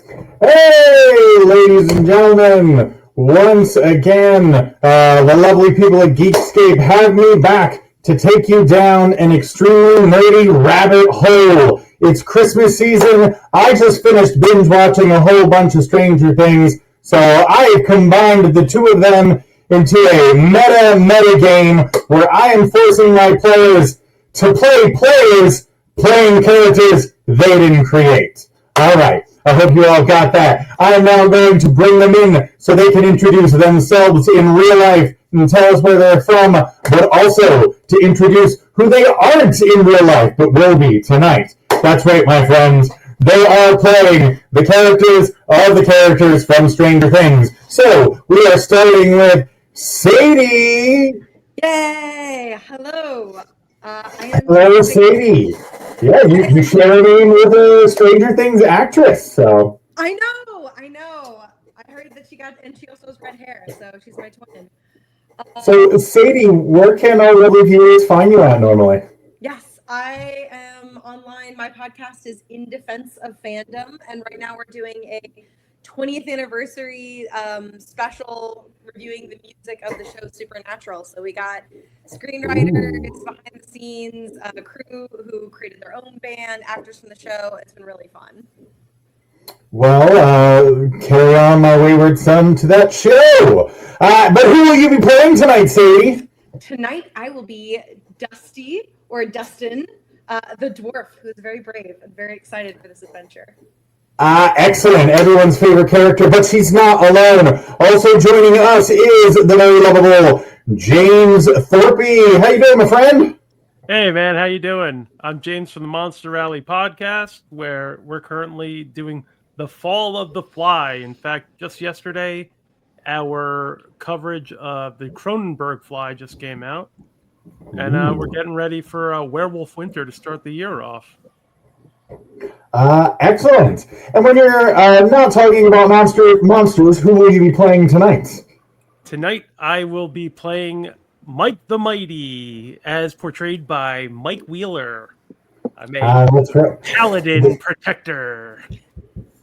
Hey, ladies and gentlemen, once again, the lovely people at Geekscape have me back to take you down an extremely nerdy rabbit hole. It's Christmas season. I just finished binge watching a whole bunch of Stranger Things, so I have combined the two of them into a meta game where I am forcing my players to play players playing characters they didn't create. All right. I hope you all got that. I am now going to bring them in so they can introduce themselves in real life and tell us where they're from, but also to introduce who they aren't in real life, but will be tonight. That's right, my friends. They are playing the characters of the characters from Stranger Things. So we are starting with Sadie. Yay! Hello. Hello, Sadie. Yeah, you share a name with a Stranger Things actress, so. I know. I heard that and she also has red hair, so she's my twin. So, Sadie, where can our lovely viewers find you at normally? Yes, I am online. My podcast is In Defense of Fandom, and right now we're doing a 20th anniversary special reviewing the music of the show Supernatural. So we got screenwriters, behind the scenes, a crew who created their own band, actors from the show. It's been really fun. Well, carry on, my wayward son, to that show. But who will you be playing tonight, Sadie? Tonight I will be Dusty, or Dustin, the dwarf, who is very brave and very excited for this adventure. Excellent. Everyone's favorite character, but she's not alone. Also joining us is the very lovable James Thorpey. How you doing, my friend? Hey, man. How you doing? I'm James from the Monster Rally podcast, where we're currently doing The Fall of the Fly. In fact, just yesterday, our coverage of the Cronenberg Fly just came out, and we're getting ready for Werewolf Winter to start the year off. Excellent. And when you're not talking about monsters, who will you be playing tonight? Tonight, I will be playing Mike the Mighty, as portrayed by Mike Wheeler. I'm a paladin protector.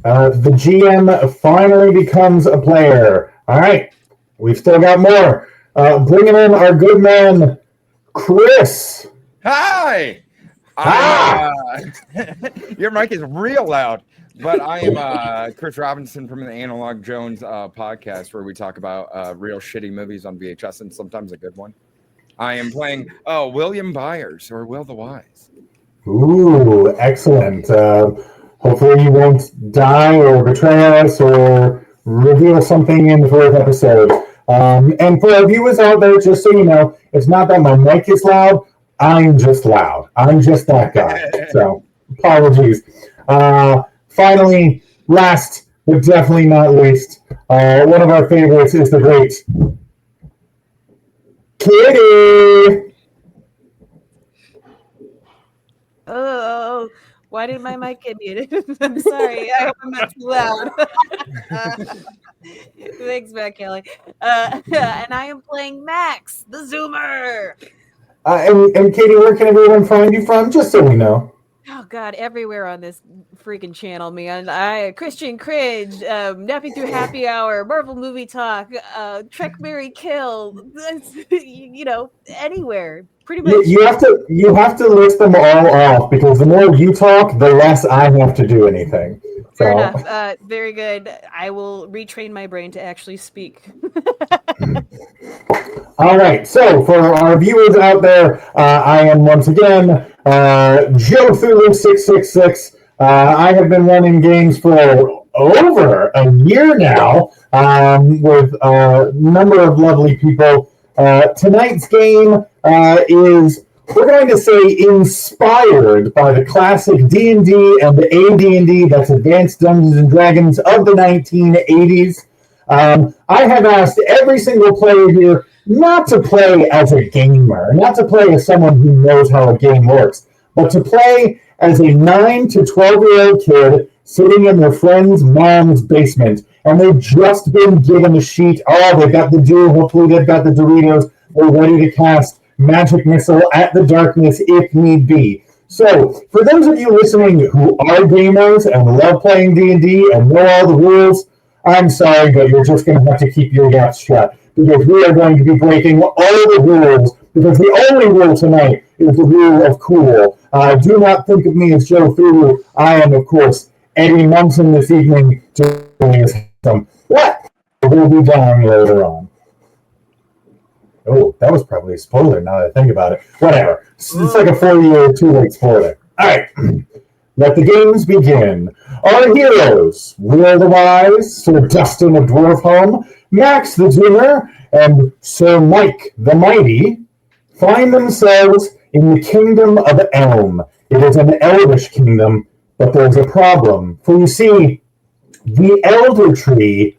The GM finally becomes a player. All right. We've still got more. Bringing in our good man, Chris. Hi! Your mic is real loud, but I am Chris Robinson from the Analog Jones podcast, where we talk about real shitty movies on VHS and sometimes a good one. I am playing William Byers, or Will the Wise. Ooh, excellent. Hopefully you won't die or betray us or reveal something in the fourth episode. And for our viewers out there, just so you know, it's not that my mic is loud. I'm just loud. I'm just that guy. So, apologies. Finally, last but definitely not least, one of our favorites is the great Katie. Oh, why did my mic get muted? I'm sorry. I hope I'm not too loud. Thanks, Matt Kelly. And I am playing Max, the Zoomer. And Katie, where can everyone find you from? Just so we know. Oh God, everywhere on this freaking channel, man. Christian Cringe, Napping Through Happy Hour, Marvel Movie Talk, Trek, Marry, Kill. Anywhere. Pretty much. You have to list them all off, because the more you talk, the less I have to do anything. Fair enough. Very good. I will retrain my brain to actually speak. All right. So for our viewers out there, I am once again Joe Thulu 666. I have been running games for over a year now with a number of lovely people. Tonight's game is, we're going to say, inspired by the classic D&D and the AD&D, that's Advanced Dungeons and Dragons, of the 1980s. I have asked every single player here not to play as a gamer, not to play as someone who knows how a game works, but to play as a 9 to 12-year-old kid sitting in their friend's mom's basement, and they've just been given a sheet. Oh, they've got the dew, hopefully they've got the Doritos. We're ready to cast Magic Missile at the darkness if need be. So, for those of you listening who are gamers and love playing D&D and know all the rules, I'm sorry, but you're just going to have to keep your yaps shut, because we are going to be breaking all the rules, because the only rule tonight is the rule of cool. Do not think of me as Joe Thuru. I am, of course, Eddie Munson this evening, doing some what will be dying later on. Oh, that was probably a spoiler now that I think about it. Whatever. It's like a 4-year, too-late spoiler. All right. Let the games begin. Our heroes, Will the Wise, Sir Dustin of Dwarfholm, Max the Dreamer, and Sir Mike the Mighty find themselves in the Kingdom of Elm. It is an elvish kingdom, but there's a problem. For you see, the Elder Tree...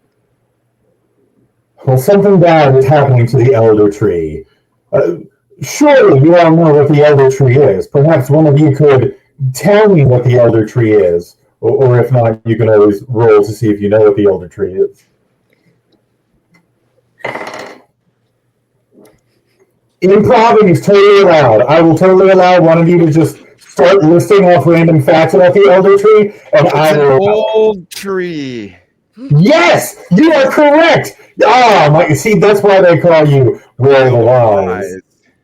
Well, something bad is happening to the Elder Tree. Surely you all know what the Elder Tree is. Perhaps one of you could tell me what the Elder Tree is. Or if not, you can always roll to see if you know what the Elder Tree is. Improving is totally allowed. I will totally allow one of you to just start listing off random facts about the Elder Tree, and I will... It's an old tree. Yes! You are correct! See, that's why they call you Will the Wise.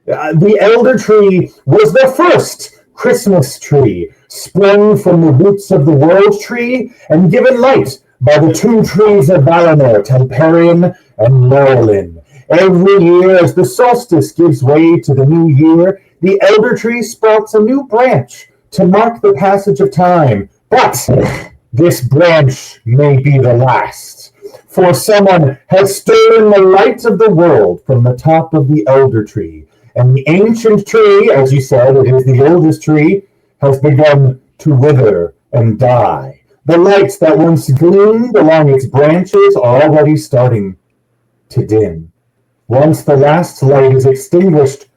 The Elder Tree was the first Christmas tree, sprung from the roots of the World Tree, and given light by the two trees of Valinor, Temperian and Laurelin. Every year, as the solstice gives way to the new year, the Elder Tree sprouts a new branch to mark the passage of time. But this branch may be the last, for someone has stolen the light of the world from the top of the Elder Tree, and the ancient tree, as you said, it is the oldest tree, has begun to wither and die. The lights that once gleamed along its branches are already starting to dim. Once the last light is extinguished,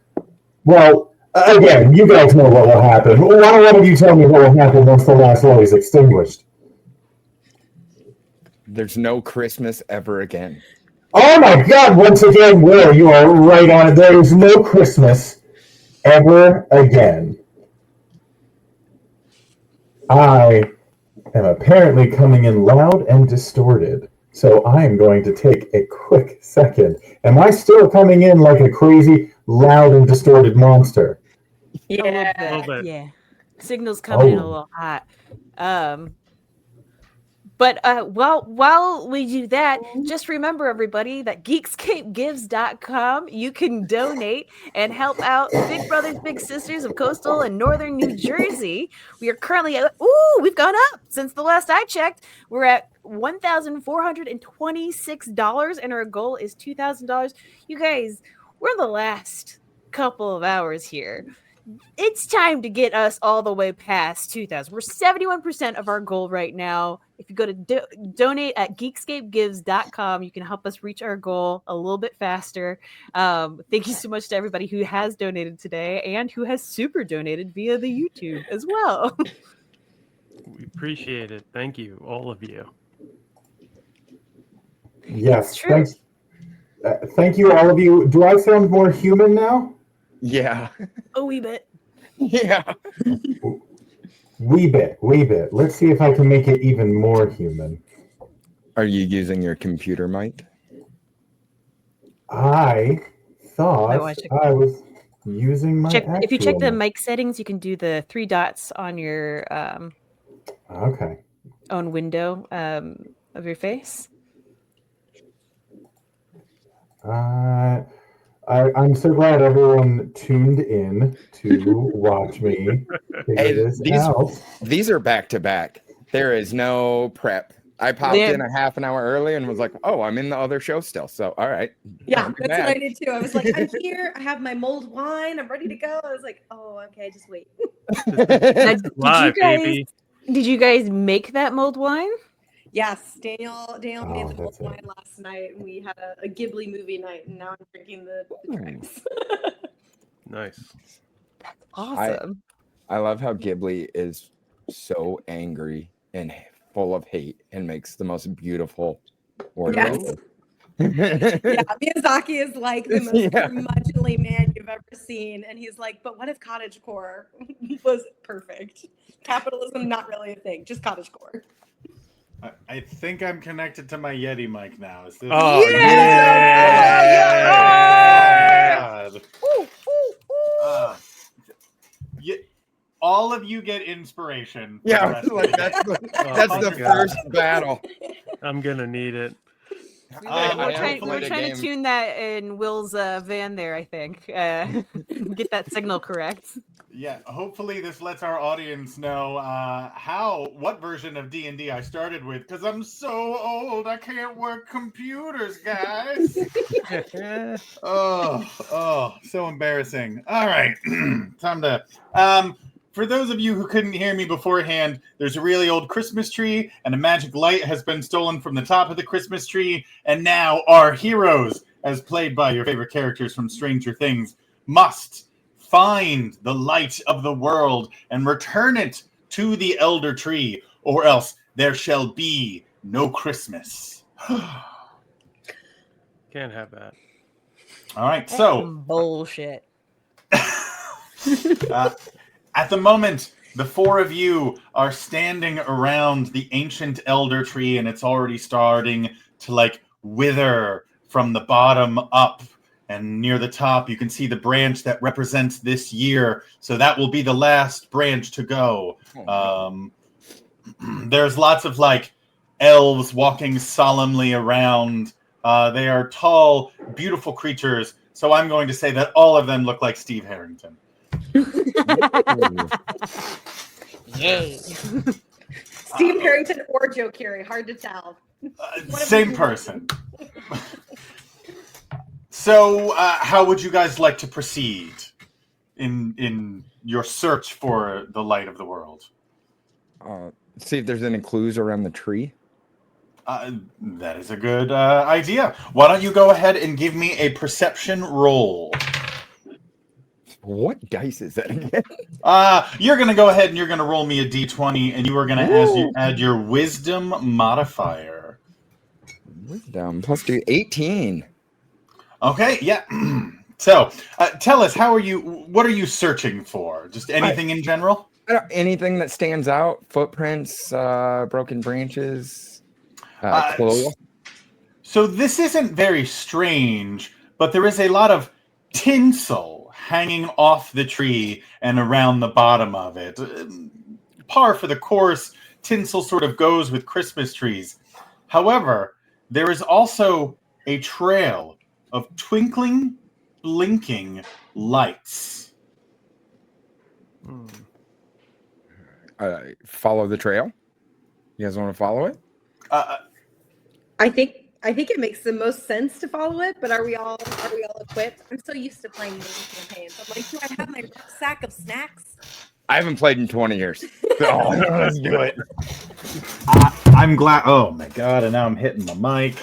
well, again, you guys know what will happen. Why don't one of you tell me what will happen once the last light is extinguished? There's no Christmas ever again. Oh my God, once again, Will, you are right on it. There is no Christmas ever again. I am apparently coming in loud and distorted, so I am going to take a quick second. Am I still coming in like a crazy, loud and distorted monster? Yeah. A little bit. Yeah. Signal's coming in a Oh. little hot. But while we do that, just remember, everybody, that GeekscapeGives.com, you can donate and help out Big Brothers Big Sisters of coastal and northern New Jersey. We are currently we've gone up since the last I checked. We're at $1,426, and our goal is $2,000. You guys, we're in the last couple of hours here. It's time to get us all the way past 2,000. We're 71% of our goal right now. If you go to donate at GeekscapeGives.com, you can help us reach our goal a little bit faster. Thank you so much to everybody who has donated today and who has super donated via the YouTube as well. We appreciate it. Thank you, all of you. Yes, true. thanks. Thank you, all of you. Do I sound more human now? Yeah. A wee bit. Yeah. Wee bit. Let's see if I can make it even more human. Are you using your computer mic? I thought I was using my If you check the actual mic settings, you can do the 3 dots on your Okay. own window of your face. I'm so glad everyone tuned in to watch me figure this out. These are back to back. There is no prep. I popped in a half an hour early and was like, "Oh, I'm in the other show still." So, all right. Yeah, that's what I did too. I was like, I'm here. I have my mulled wine. I'm ready to go. I was like, oh, okay, just wait. Live, baby. Did you guys make that mulled wine? Yes, Daniel made the mulled wine last night, and we had a Ghibli movie night, and now I'm drinking the drinks. Nice. Awesome. I love how Ghibli is so angry and full of hate and makes the most beautiful order. Yes. Miyazaki is like the most Yeah. curmudgeonly man you've ever seen, and he's like, but what if cottagecore was perfect? Capitalism not really a thing, just cottagecore. I think I'm connected to my Yeti mic now. Is this? Oh, yeah! God. Ooh, ooh, ooh. All of you get inspiration. for the Yeah, rest of like the that's day. the God. first battle. I'm gonna need it. We I were haven't trying played a to game. tune that in Will's van there, I think. Get that signal correct. Yeah, hopefully this lets our audience know what version of D&D I started with, because I'm so old I can't work computers, guys. Oh, so embarrassing. All right, time to for those of you who couldn't hear me beforehand, there's a really old Christmas tree, and a magic light has been stolen from the top of the Christmas tree, and now our heroes, as played by your favorite characters from Stranger Things, must find the light of the world and return it to the elder tree, or else there shall be no Christmas. Can't have that. All right, That's so some bullshit. at the moment, the four of you are standing around the ancient elder tree, and it's already starting to like wither from the bottom up. And near the top, you can see the branch that represents this year. So that will be the last branch to go. There's lots of like elves walking solemnly around. They are tall, beautiful creatures. So I'm going to say that all of them look like Steve Harrington. Yay. Steve Harrington or Joe Keery, hard to tell. Same person. So, how would you guys like to proceed in your search for the light of the world? See if there's any clues around the tree. That is a good idea. Why don't you go ahead and give me a perception roll? What dice is that again? You're going to go ahead and you're going to roll me a d20, and you are going to add your wisdom modifier. Wisdom plus 2, 18. Okay, yeah. So, tell us, what are you searching for? Just anything in general? Anything that stands out? Footprints, broken branches, clothes. So this isn't very strange, but there is a lot of tinsel hanging off the tree and around the bottom of it. Par for the course, tinsel sort of goes with Christmas trees. However, there is also a trail of twinkling, blinking lights. Follow the trail. You guys want to follow it? I think it makes the most sense to follow it, but are we all equipped? I'm so used to playing movie campaigns. I'm like, do I have my rucksack of snacks? I haven't played in 20 years. So let's do it. I'm glad. Oh my god! And now I'm hitting the mic.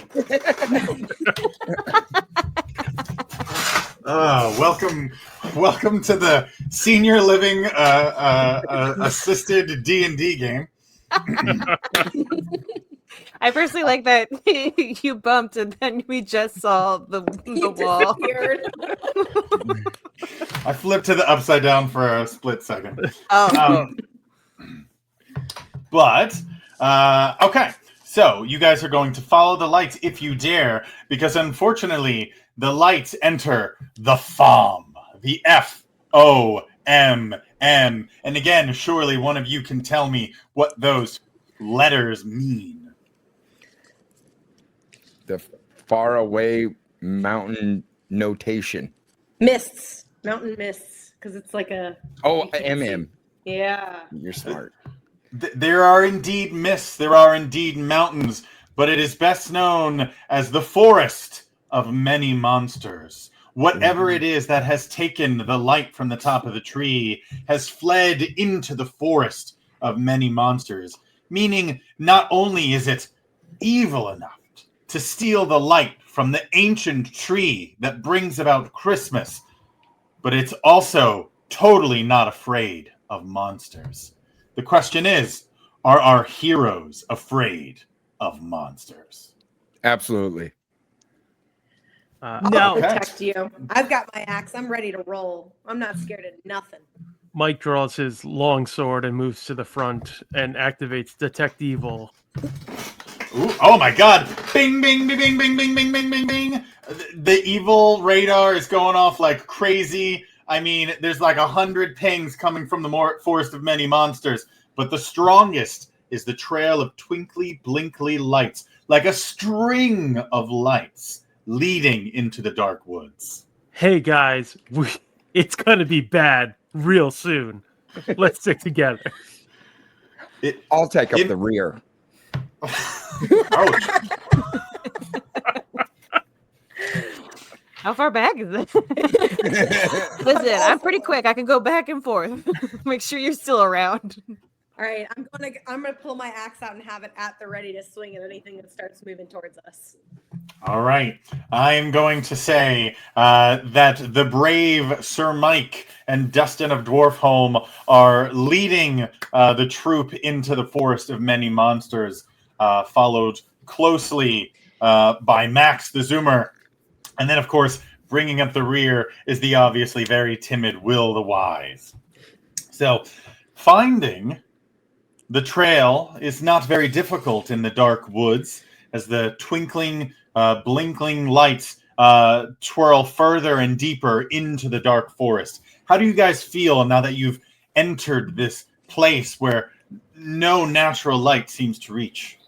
Welcome to the senior living assisted D&D game. I personally like that you bumped and then we just saw the wall. I flipped to the upside down for a split second. But okay, so you guys are going to follow the lights if you dare, because unfortunately the lights enter the FOM, the FOMM, and again, surely one of you can tell me what those letters mean. The faraway mountain notation. Mists, mountain mists, because it's like a. Oh, MM. Yeah. You're smart. There are indeed mists, there are indeed mountains, but it is best known as the forest of many monsters. Whatever it is that has taken the light from the top of the tree has fled into the forest of many monsters, meaning not only is it evil enough to steal the light from the ancient tree that brings about Christmas, but it's also totally not afraid of monsters. The question is, are our heroes afraid of monsters? Absolutely. I'll No. protect you. I've got my axe. I'm ready to roll. I'm not scared of nothing. Mike draws his long sword and moves to the front and activates Detect Evil. Ooh, oh my god! Bing, bing, bing, bing, bing, bing, bing, bing, bing, bing. The evil radar is going off like crazy. I mean, there's like 100 pings coming from the forest of many monsters, but the strongest is the trail of twinkly, blinkly lights, like a string of lights leading into the dark woods. Hey guys, it's gonna be bad real soon. Let's stick together. I'll take up the rear. Ouch. How far back is it? Listen, I'm pretty quick. I can go back and forth. Make sure you're still around. All right, I'm gonna pull my axe out and have it at the ready to swing at anything that starts moving towards us. All right. I am going to say that the brave Sir Mike and Dustin of Dwarfholm are leading the troop into the forest of many monsters, followed closely by Max the Zoomer. And then, of course, bringing up the rear is the obviously very timid Will the Wise. So, finding the trail is not very difficult in the dark woods as the twinkling, blinking lights twirl further and deeper into the dark forest. How do you guys feel now that you've entered this place where no natural light seems to reach?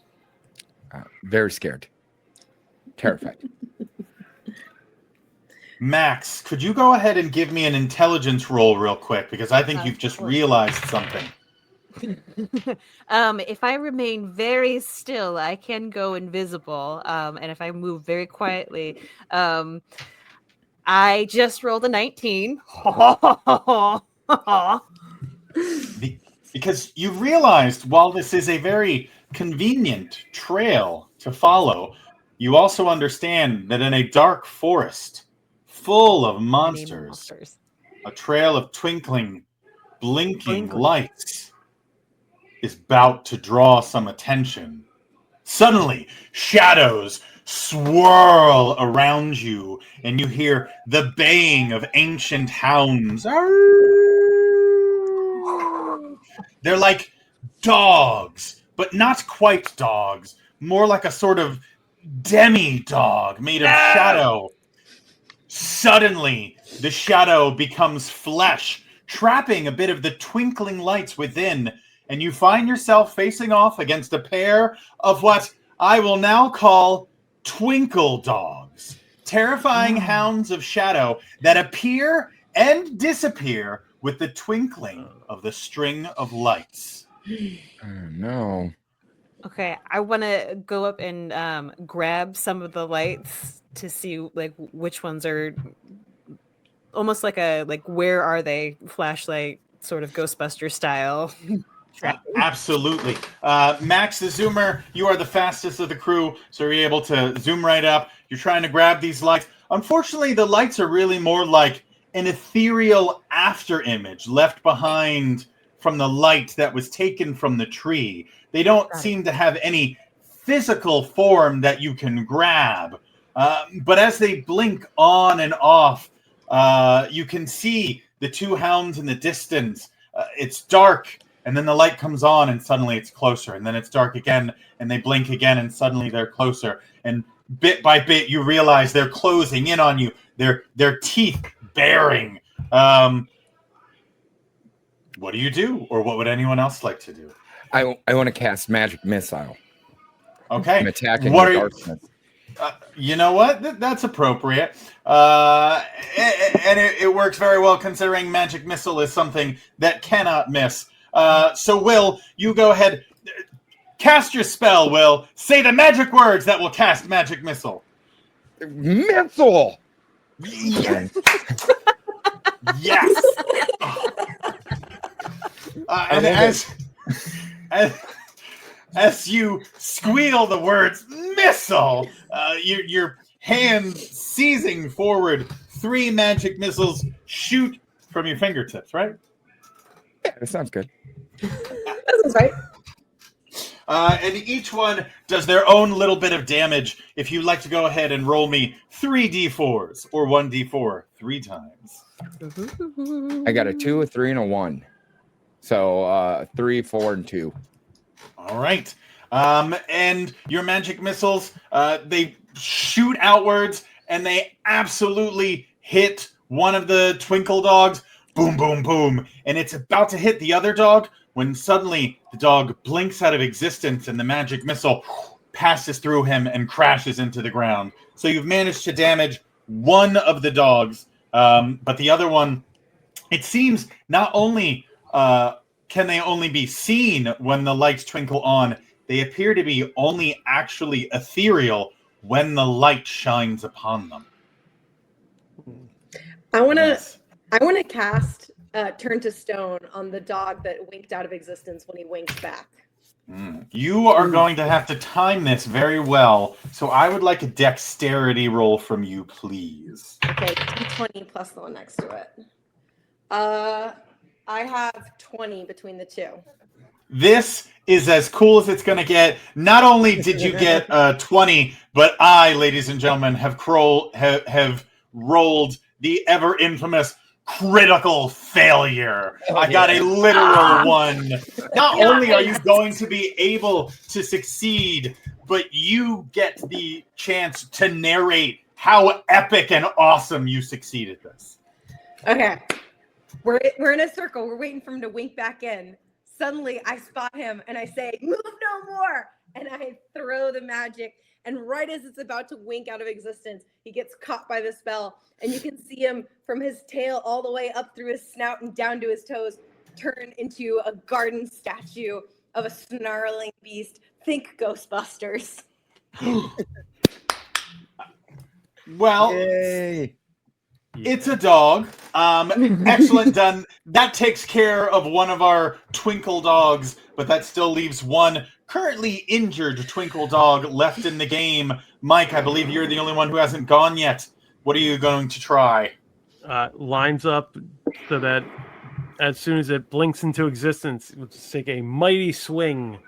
Very scared. Terrified. Max, could you go ahead and give me an intelligence roll real quick? Because I think you've just realized something. If I remain very still, I can go invisible. And if I move very quietly, I just rolled a 19. Because you realized while this is a very convenient trail to follow, you also understand that in a dark forest full of monsters, a trail of twinkling, blinking lights is about to draw some attention. Suddenly, shadows swirl around you, and you hear the baying of ancient hounds. They're like dogs, but not quite dogs. More like a sort of demi-dog made of shadow. Suddenly, the shadow becomes flesh, trapping a bit of the twinkling lights within, and you find yourself facing off against a pair of what I will now call twinkle dogs. Terrifying hounds of shadow that appear and disappear with the twinkling of the string of lights. Oh, no. Okay, I want to go up and grab some of the lights to see like which ones are almost like where are they flashlight sort of Ghostbuster style. Absolutely. Max the Zoomer, you are the fastest of the crew, so you're able to zoom right up. You're trying to grab these lights. Unfortunately, the lights are really more like an ethereal after image left behind from the light that was taken from the tree. They don't seem to have any physical form that you can grab. But as they blink on and off, you can see the two hounds in the distance. It's dark, and then the light comes on, and suddenly it's closer. And then it's dark again, and they blink again, and suddenly they're closer. And bit by bit, you realize they're closing in on you. Their teeth baring. What do you do, or what would anyone else like to do? I want to cast Magic Missile. Okay. I'm attacking the darkness. You know what? That's appropriate. And it works very well considering Magic Missile is something that cannot miss. So, Will, you go ahead. Cast your spell, Will. Say the magic words that will cast Magic Missile. Missile! Yes! Yes! And as you squeal the words missile, your hand seizing forward, 3 magic missiles shoot from your fingertips, right? Yeah, that sounds good. That sounds right. and each one does their own little bit of damage. If you'd like to go ahead and roll me 3d4s or 1d4 3 times. I got a 2, a 3, and a 1. So 3, 4, and 2. All right. And your magic missiles, they shoot outwards, and they absolutely hit one of the twinkle dogs. Boom, boom, boom. And it's about to hit the other dog when suddenly the dog blinks out of existence and the magic missile passes through him and crashes into the ground. So you've managed to damage one of the dogs, but the other one, it seems not only can they only be seen when the lights twinkle on, they appear to be only actually ethereal when the light shines upon them. I want to cast Turn to Stone on the dog that winked out of existence when he winks back. You are going to have to time this very well, so I would like a dexterity roll from you, please. Okay, d20 plus the one next to it. I have 20 between the two. This is as cool as it's going to get. Not only did you get 20, but I, ladies and gentlemen, have rolled the ever infamous critical failure. I got a literal 1. Not only are you going to be able to succeed, but you get the chance to narrate how epic and awesome you succeeded this. Okay. We're in a circle. We're waiting for him to wink back in. Suddenly, I spot him and I say, "Move no more!" And I throw the magic. And right as it's about to wink out of existence, he gets caught by the spell. And you can see him from his tail all the way up through his snout and down to his toes turn into a garden statue of a snarling beast. Think Ghostbusters. Well, Yay. it's a dog. Excellent done. That takes care of one of our twinkle dogs, but that still leaves one currently injured twinkle dog left in the game. Mike, I believe you're the only one who hasn't gone yet. What are you going to try? Lines up so that as soon as it blinks into existence, we'll just take a mighty swing.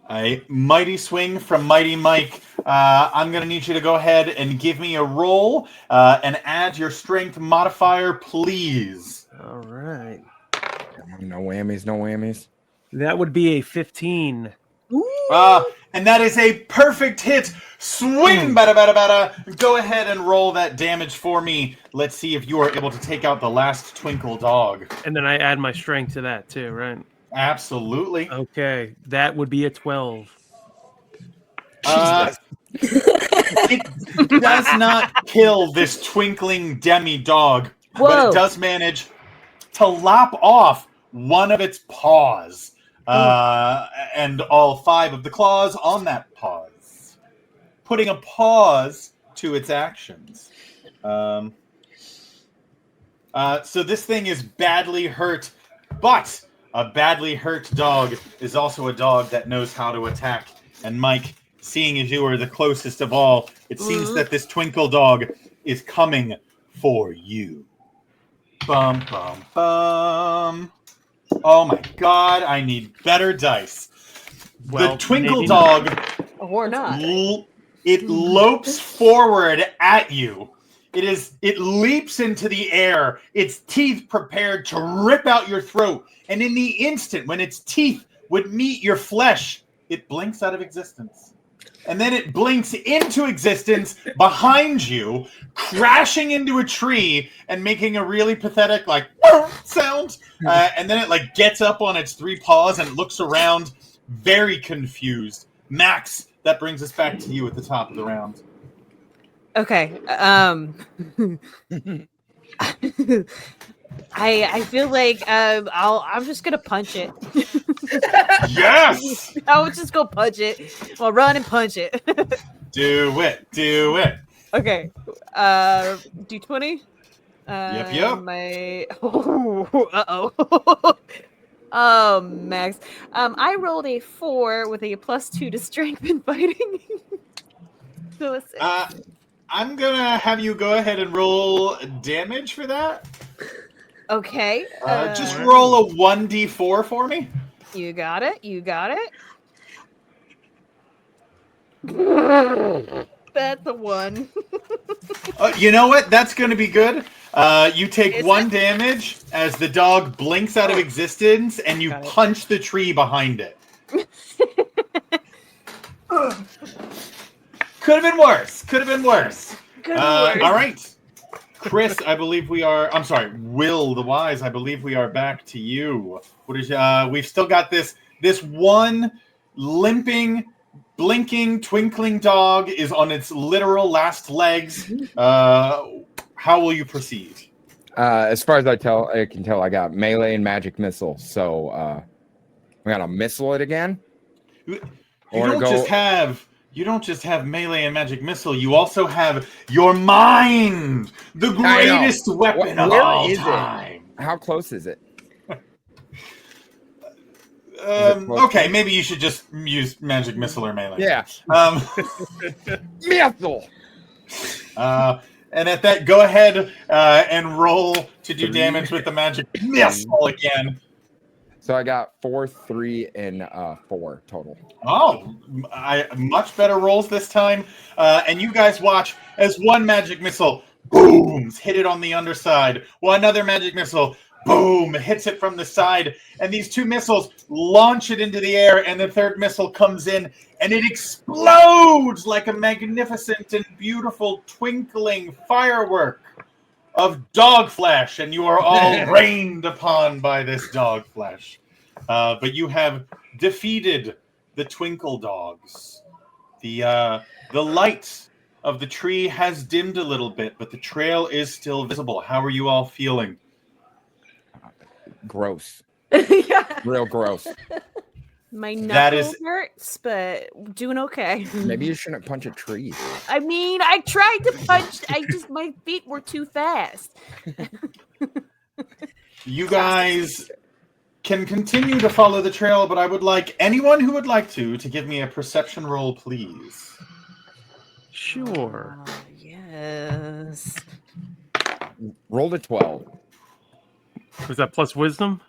A mighty swing from Mighty Mike. I'm going to need you to go ahead and give me a roll and add your strength modifier, please. All right. No whammies, no whammies. That would be a 15. And that is a perfect hit. Swing, bada, bada, bada. Go ahead and roll that damage for me. Let's see if you are able to take out the last twinkle dog. And then I add my strength to that too, right? Absolutely. Okay, that would be a 12. It does not kill this twinkling demi-dog, but it does manage to lop off one of its paws. And all 5 of the claws on that pause, putting a pause to its actions. So this thing is badly hurt, but a badly hurt dog is also a dog that knows how to attack. And Mike, seeing as you are the closest of all, it seems that this twinkle dog is coming for you. Bum, bum, bum. Oh my god, I need better dice. Well, the twinkle maybe dog, Or not. it lopes forward at you. It leaps into the air, its teeth prepared to rip out your throat, and in the instant when its teeth would meet your flesh, it blinks out of existence. And then it blinks into existence behind you, crashing into a tree and making a really pathetic, like, sound. And then it, gets up on its 3 paws and looks around, very confused. Max, that brings us back to you at the top of the round. Okay. I feel like I'm just gonna punch it. Yes! I'll just go punch it. I'll run and punch it. Do it. Okay. D20. Yep. My. Uh-oh. Oh, Max. I rolled a 4 with a +2 to strength and fighting. So let's see. I'm gonna have you go ahead and roll damage for that. Okay. Just roll a 1d4 for me. You got it. That's the one. You know what? That's going to be good. You take Is 1 it? damage as the dog blinks out of existence, and you Got it. punch the tree behind it. Could have been worse. Could have been worse. All right. Chris, I believe we are. I'm sorry, Will the Wise. I believe we are back to you. What is? We've still got this one limping, blinking, twinkling dog is on its literal last legs. How will you proceed? As far as I can tell, I got melee and magic missile. So we gotta missile it again. You don't just have melee and magic missile. You also have your mind, the greatest weapon of all time. How close is it? Okay, maybe you should just use magic missile or melee. Yeah. Missile. And at that, go ahead and roll to do damage with the magic missile again. So I got 4, 3, and 4 total. Oh, much better rolls this time. And you guys watch as one magic missile booms, hit it on the underside, while another magic missile boom hits it from the side, and these 2 missiles launch it into the air, and the third missile comes in, and it explodes like a magnificent and beautiful twinkling firework of dog flesh, and you are all rained upon by this dog flesh. But you have defeated the twinkle dogs. The light of the tree has dimmed a little bit, but the trail is still visible. How are you all feeling? Gross. Yeah. Real gross. My That knuckles is- hurts, but doing okay. Maybe you shouldn't punch a tree. I mean, I tried to punch. My feet were too fast. You guys can continue to follow the trail, but I would like anyone who would like to give me a perception roll, please. Sure. Yes. Rolled a 12. Was that plus wisdom?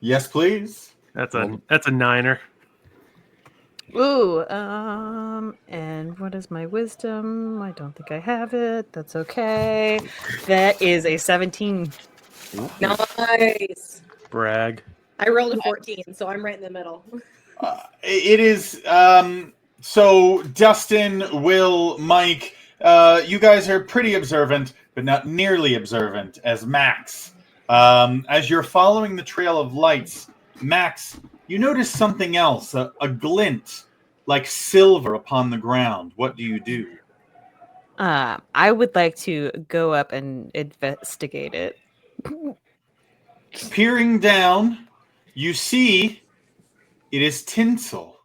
Yes, please. That's a niner. Ooh, and what is my wisdom? I don't think I have it. That's okay. That is a 17. Nice. Brag. I rolled a 14, so I'm right in the middle. It is so Dustin, Will, Mike, you guys are pretty observant, but not nearly observant as Max. As you're following the trail of lights, Max, you notice something else, a glint like silver upon the ground. What do you do? I would like to go up and investigate it. Peering down, you see it is tinsel.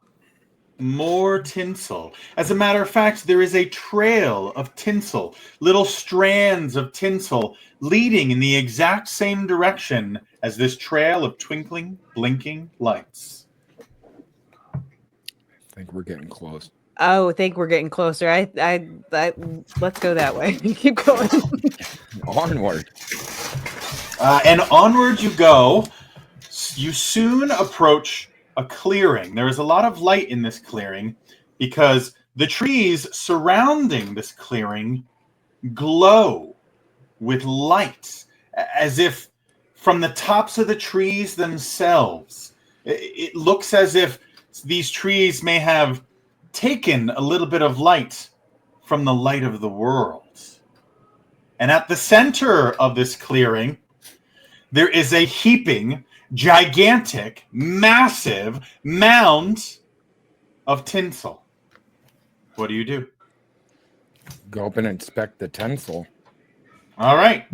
More tinsel. As a matter of fact, there is a trail of tinsel, little strands of tinsel leading in the exact same direction as this trail of twinkling, blinking lights. I think we're getting close. Oh, I think we're getting closer. I let's go that way. Keep going. Onward. And onward you go. You soon approach a clearing. There is a lot of light in this clearing because the trees surrounding this clearing glow with light, as if from the tops of the trees themselves. It looks as if these trees may have taken a little bit of light from the light of the world. And at the center of this clearing, there is a heaping, gigantic, massive mound of tinsel. What do you do? Go up and inspect the tinsel. All right.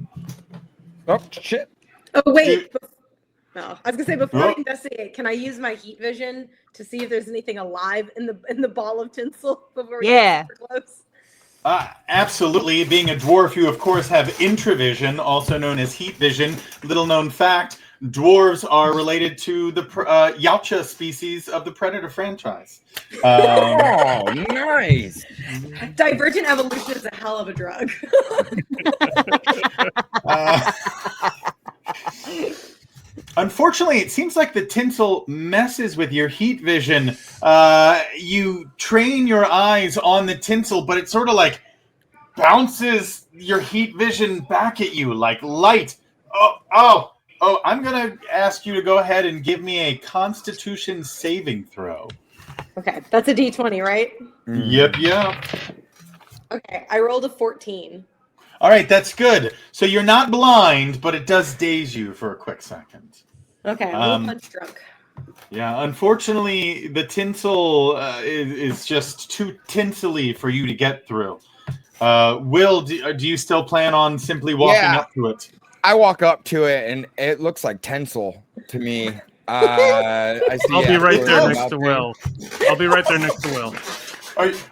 Oh, shit. Oh, wait. No, I was gonna say before Oh. we investigate, can I use my heat vision to see if there's anything alive in the ball of tinsel before we Yeah. get super close? Absolutely. Being a dwarf, you of course have intravision, also known as heat vision. Little known fact, dwarves are related to the Yautja species of the Predator franchise. Oh, nice. Divergent evolution is a hell of a drug. Unfortunately, it seems like the tinsel messes with your heat vision. You train your eyes on the tinsel, but it sort of like bounces your heat vision back at you like light. Oh, I'm going to ask you to go ahead and give me a Constitution saving throw. Okay, that's a D20, right? Yep. Okay, I rolled a 14. All right, that's good. So you're not blind, but it does daze you for a quick second. Okay, I'm a little punch drunk. Yeah, unfortunately, the tinsel is just too tinsely for you to get through. Will, do you still plan on simply walking up to it? I walk up to it, and it looks like tinsel to me. I see. I'll be right there next to Will.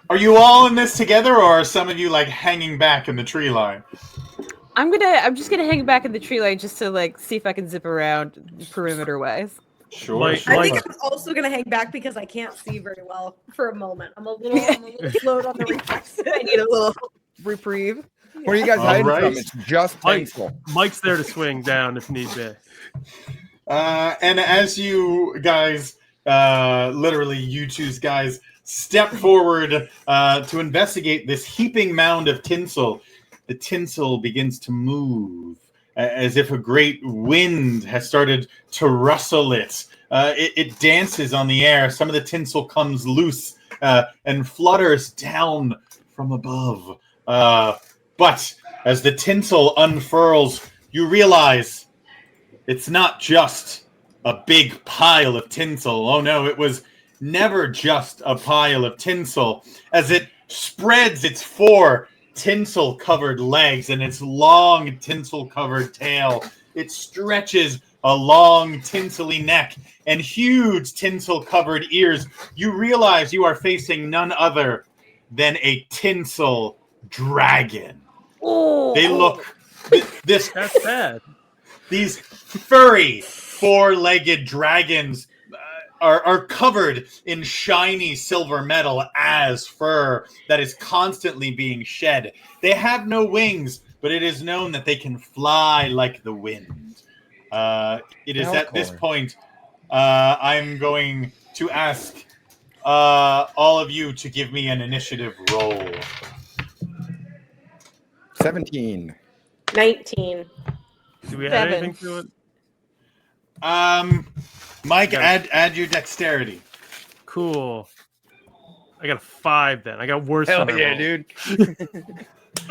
Are you all in this together, or are some of you like hanging back in the tree line? I'm just gonna hang back in the tree line just to like see if I can zip around perimeter wise. Sure. I think I'm also gonna hang back because I can't see very well for a moment. I'm a little slowed on the reflex. I need a little reprieve. What are you guys hiding from? It's just tinsel. Mike's there to swing down if need be. And as you guys, literally you two guys, step forward to investigate this heaping mound of tinsel, the tinsel begins to move as if a great wind has started to rustle it. It dances on the air. Some of the tinsel comes loose and flutters down from above. But as the tinsel unfurls, you realize it's not just a big pile of tinsel. Oh no, it was never just a pile of tinsel. As it spreads its 4 tinsel-covered legs and its long tinsel-covered tail, it stretches a long tinsely neck and huge tinsel-covered ears. You realize you are facing none other than a tinsel dragon. They look this. That's bad. These furry 4-legged dragons are covered in shiny silver metal as fur that is constantly being shed. They have no wings, but it is known that they can fly like the wind. It is at this point I'm going to ask all of you to give me an initiative roll. 17. 19. Do we have anything to it? Mike, add your dexterity. Cool. I got a 5 then. I got worse than Hell yeah, dude.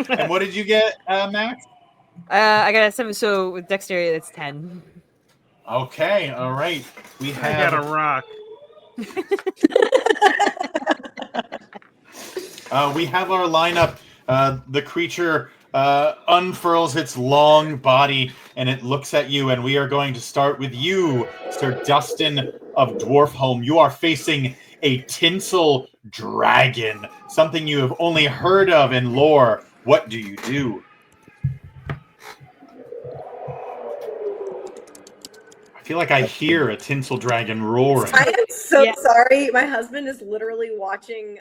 And what did you get, Max? I got a 7, so with dexterity, that's 10. Okay, all right. I got a rock. We have our lineup. The creature unfurls its long body and it looks at you, and we are going to start with you, Sir Dustin of Dwarfholm. You are facing a tinsel dragon, something you have only heard of in lore. What do you do? I feel like I hear a tinsel dragon roaring. I am so sorry. My husband is literally watching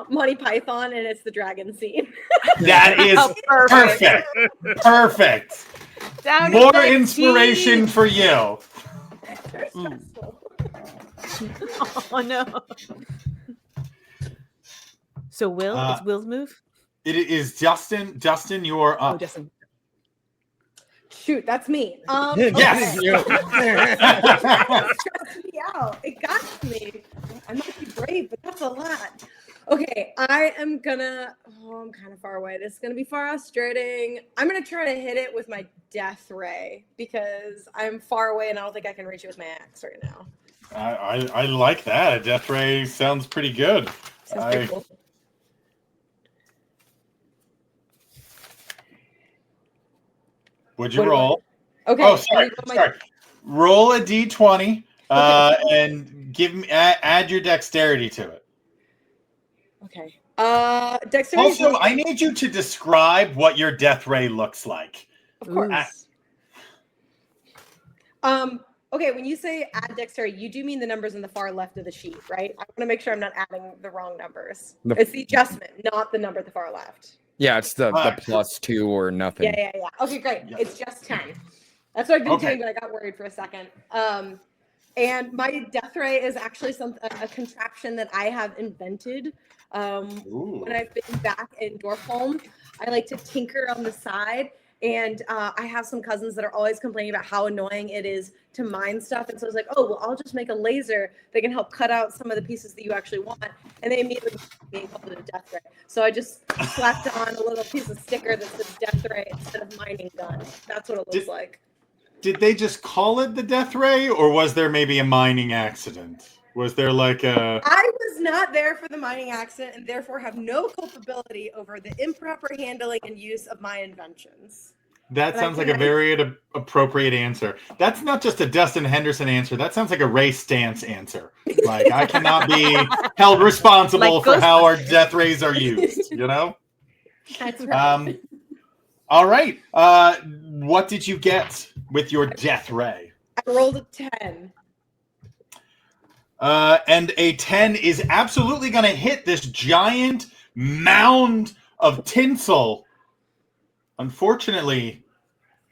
Monty Python, and it's the dragon scene. That is perfect. Perfect. More inspiration for you. Oh no. So Will, it's Will's move? It is Justin. Justin, you are up. Oh, Justin. Shoot, that's me. Yes. Stressed me out. It got to me. I might be brave, but that's a lot. Okay, I am gonna. Oh, I'm kind of far away. This is gonna be frustrating. I'm gonna try to hit it with my death ray because I'm far away and I don't think I can reach it with my axe right now. I like that. A death ray sounds pretty good. Sounds pretty cool. Would you roll? Okay. Oh, sorry. Roll a d20 and give me add your dexterity to it. Okay. Dexterity. Also, I need you to describe what your death ray looks like. Of course. Okay, when you say add dexterity, you do mean the numbers in the far left of the sheet, right? I want to make sure I'm not adding the wrong numbers. It's the adjustment, not the number at the far left. Yeah, it's the +2 or nothing. Yeah. Okay, great. Yeah. It's just 10. That's what I've been Okay. doing, but I got worried for a second. And my death ray is actually a contraption that I have invented. When I've been back in Dorfholm, I like to tinker on the side. And I have some cousins that are always complaining about how annoying it is to mine stuff. And so I was like, oh, well, I'll just make a laser that can help cut out some of the pieces that you actually want. And they immediately being called it a death ray. So I just slapped on a little piece of sticker that says death ray instead of mining gun. That's what it looks like. Did they just call it the death ray, or was there maybe a mining accident? Was there like a... I was not there for the mining accident and therefore have no culpability over the improper handling and use of my inventions. That sounds like a very appropriate answer. That's not just a Dustin Henderson answer. That sounds like a Ray Stance answer. Like, I cannot be held responsible for how our death rays are used, you know? That's right. All right. What did you get with your death ray? I rolled a 10. And a 10 is absolutely going to hit this giant mound of tinsel. Unfortunately,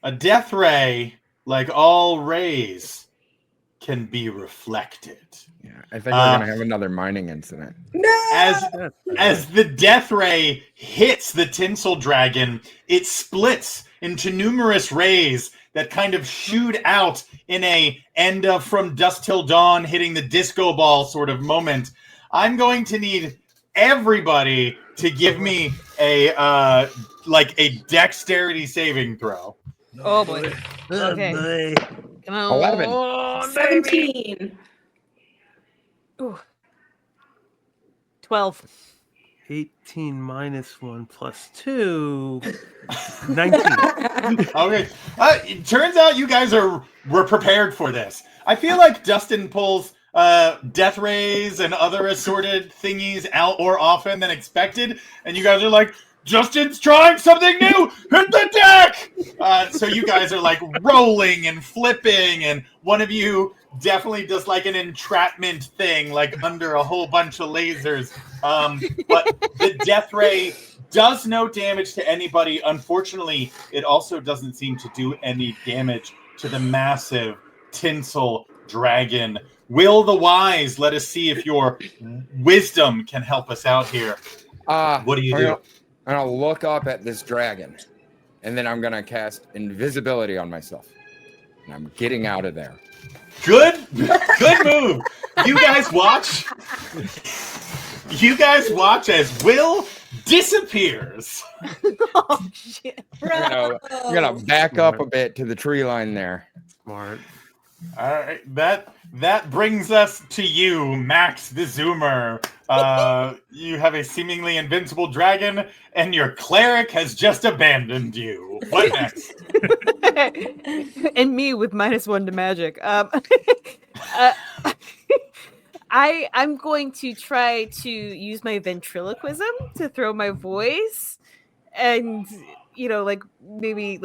a death ray, like all rays, can be reflected. Yeah, I think we're gonna have another mining incident. No! As the death ray hits the tinsel dragon, it splits into numerous rays that kind of shoot out in a end of From Dusk Till Dawn hitting the disco ball sort of moment. I'm going to need everybody to give me a dexterity saving throw. Oh boy. Okay. Come on. 11. 17. Ooh. 12. 18 minus 1 plus 2. 19. Okay. It turns out you guys were prepared for this. I feel like Dustin pulls death rays and other assorted thingies out more often than expected, and you guys are like, Justin's trying something new! Hit the deck! So you guys are like rolling and flipping, and one of you definitely does like an entrapment thing, like under a whole bunch of lasers. But the death ray does no damage to anybody. Unfortunately, it also doesn't seem to do any damage to the massive tinsel dragon. Will the Wise, let us see if your wisdom can help us out here. What do you do? I'm going to look up at this dragon, and then I'm going to cast invisibility on myself. And I'm getting out of there. Good move. You guys watch. You guys watch as Will disappears. Oh shit. I'm gonna back up a bit to the tree line there. Smart. All right, that brings us to you, Max the Zoomer. You have a seemingly invincible dragon, and your cleric has just abandoned you. What next? And me with -1 to magic. I'm going to try to use my ventriloquism to throw my voice, and maybe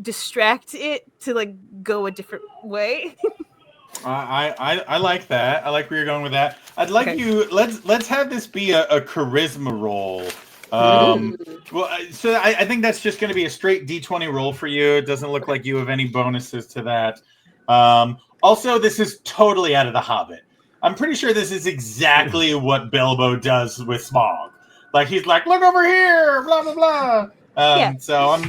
distract it to go a different way. I like that. I like where you're going with that. I'd like you. Let's have this be a charisma roll. So I think that's just going to be a straight D20 roll for you. It doesn't look like you have any bonuses to that. Also, this is totally out of The Hobbit. I'm pretty sure this is exactly what Bilbo does with Smaug. Like he's like, look over here, blah blah blah. So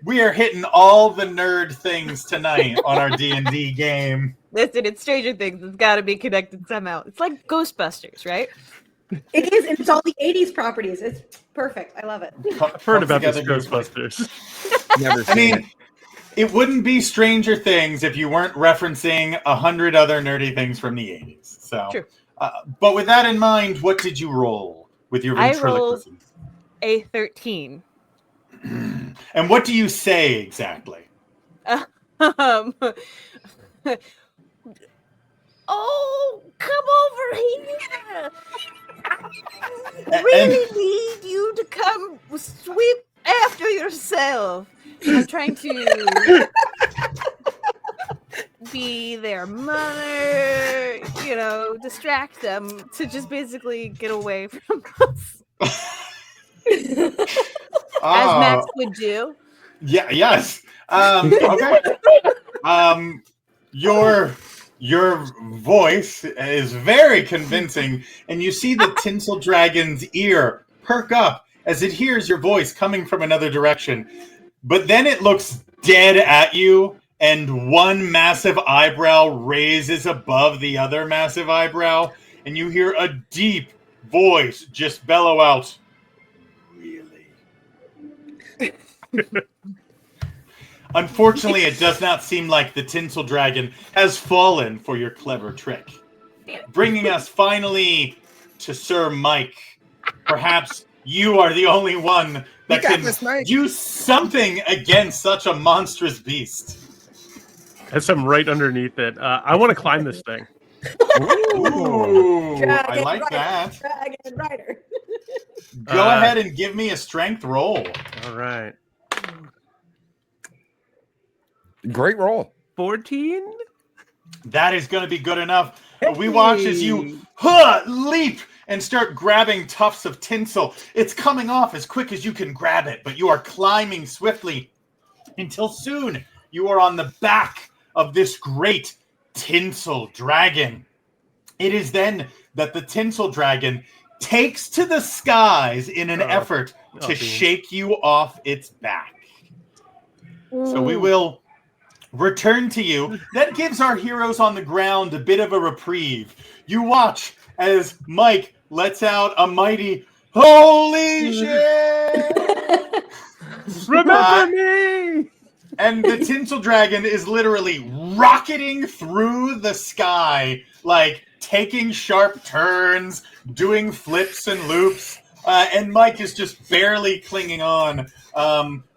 we are hitting all the nerd things tonight on our D&D game. Listen, it's Stranger Things. It's got to be connected somehow. It's like Ghostbusters, right? It is, and it's all the 80s properties. It's perfect. I love it. I've heard about this Ghostbusters. Never seen I mean, it wouldn't be Stranger Things if you weren't referencing 100 other nerdy things from the 80s. So, true. But with that in mind, what did you roll with your ventriloquism? A 13. And what do you say exactly? Oh, come over here! I really need you to come sweep after yourself. I'm trying to be their mother, distract them to just basically get away from us. As Max would do. Yeah. Yes. Okay. Your voice is very convincing, and you see the tinsel dragon's ear perk up as it hears your voice coming from another direction. But then it looks dead at you, and one massive eyebrow raises above the other massive eyebrow, and you hear a deep voice just bellow out, "Really?" Unfortunately, it does not seem like the tinsel dragon has fallen for your clever trick. Bringing us finally to Sir Mike. Perhaps you are the only one that can do something against such a monstrous beast. As I'm right underneath it, I want to climb this thing. Ooh, I like that. Dragon rider. Go ahead and give me a strength roll. All right. Great roll. 14? That is going to be good enough. We watch as you leap and start grabbing tufts of tinsel. It's coming off as quick as you can grab it, but you are climbing swiftly until soon you are on the back of this great tinsel dragon. It is then that the tinsel dragon takes to the skies in an effort to shake you off its back. So we will return to you. That gives our heroes on the ground a bit of a reprieve. You watch as Mike lets out a mighty "Holy shit!" Remember me! And the tinsel dragon is literally rocketing through the sky, like taking sharp turns, doing flips and loops. And Mike is just barely clinging on.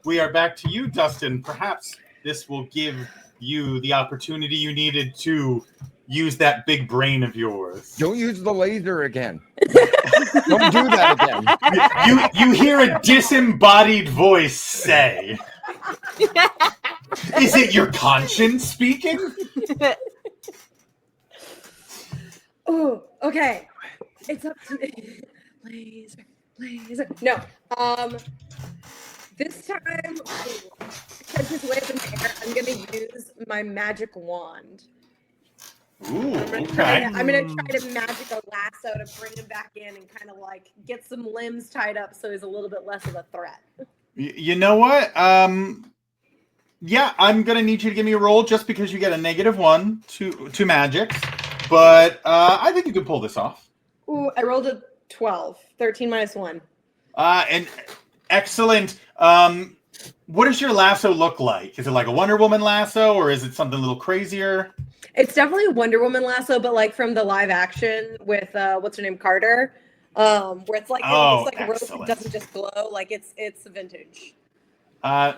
We are back to you, Dustin. Perhaps this will give you the opportunity you needed to use that big brain of yours. Don't use the laser again. Don't do that again. You hear a disembodied voice say, "Is it your conscience speaking?" Oh, okay. It's up to me. Laser. No. This time, because it's way up in the air, I'm going to use my magic wand. Ooh, I'm gonna try to magic a lasso to bring him back in and kind of like get some limbs tied up so he's a little bit less of a threat. You know what? Yeah, I'm gonna need you to give me a roll just because you get a -1 to magic, but I think you can pull this off. Ooh, I rolled a 12. 13 minus 1. And excellent. What does your lasso look like? Is it like a Wonder Woman lasso, or is it something a little crazier? It's definitely a Wonder Woman lasso, but like from the live action with what's her name, Carter, where it's like it looks like a rope, it doesn't just glow, like it's vintage.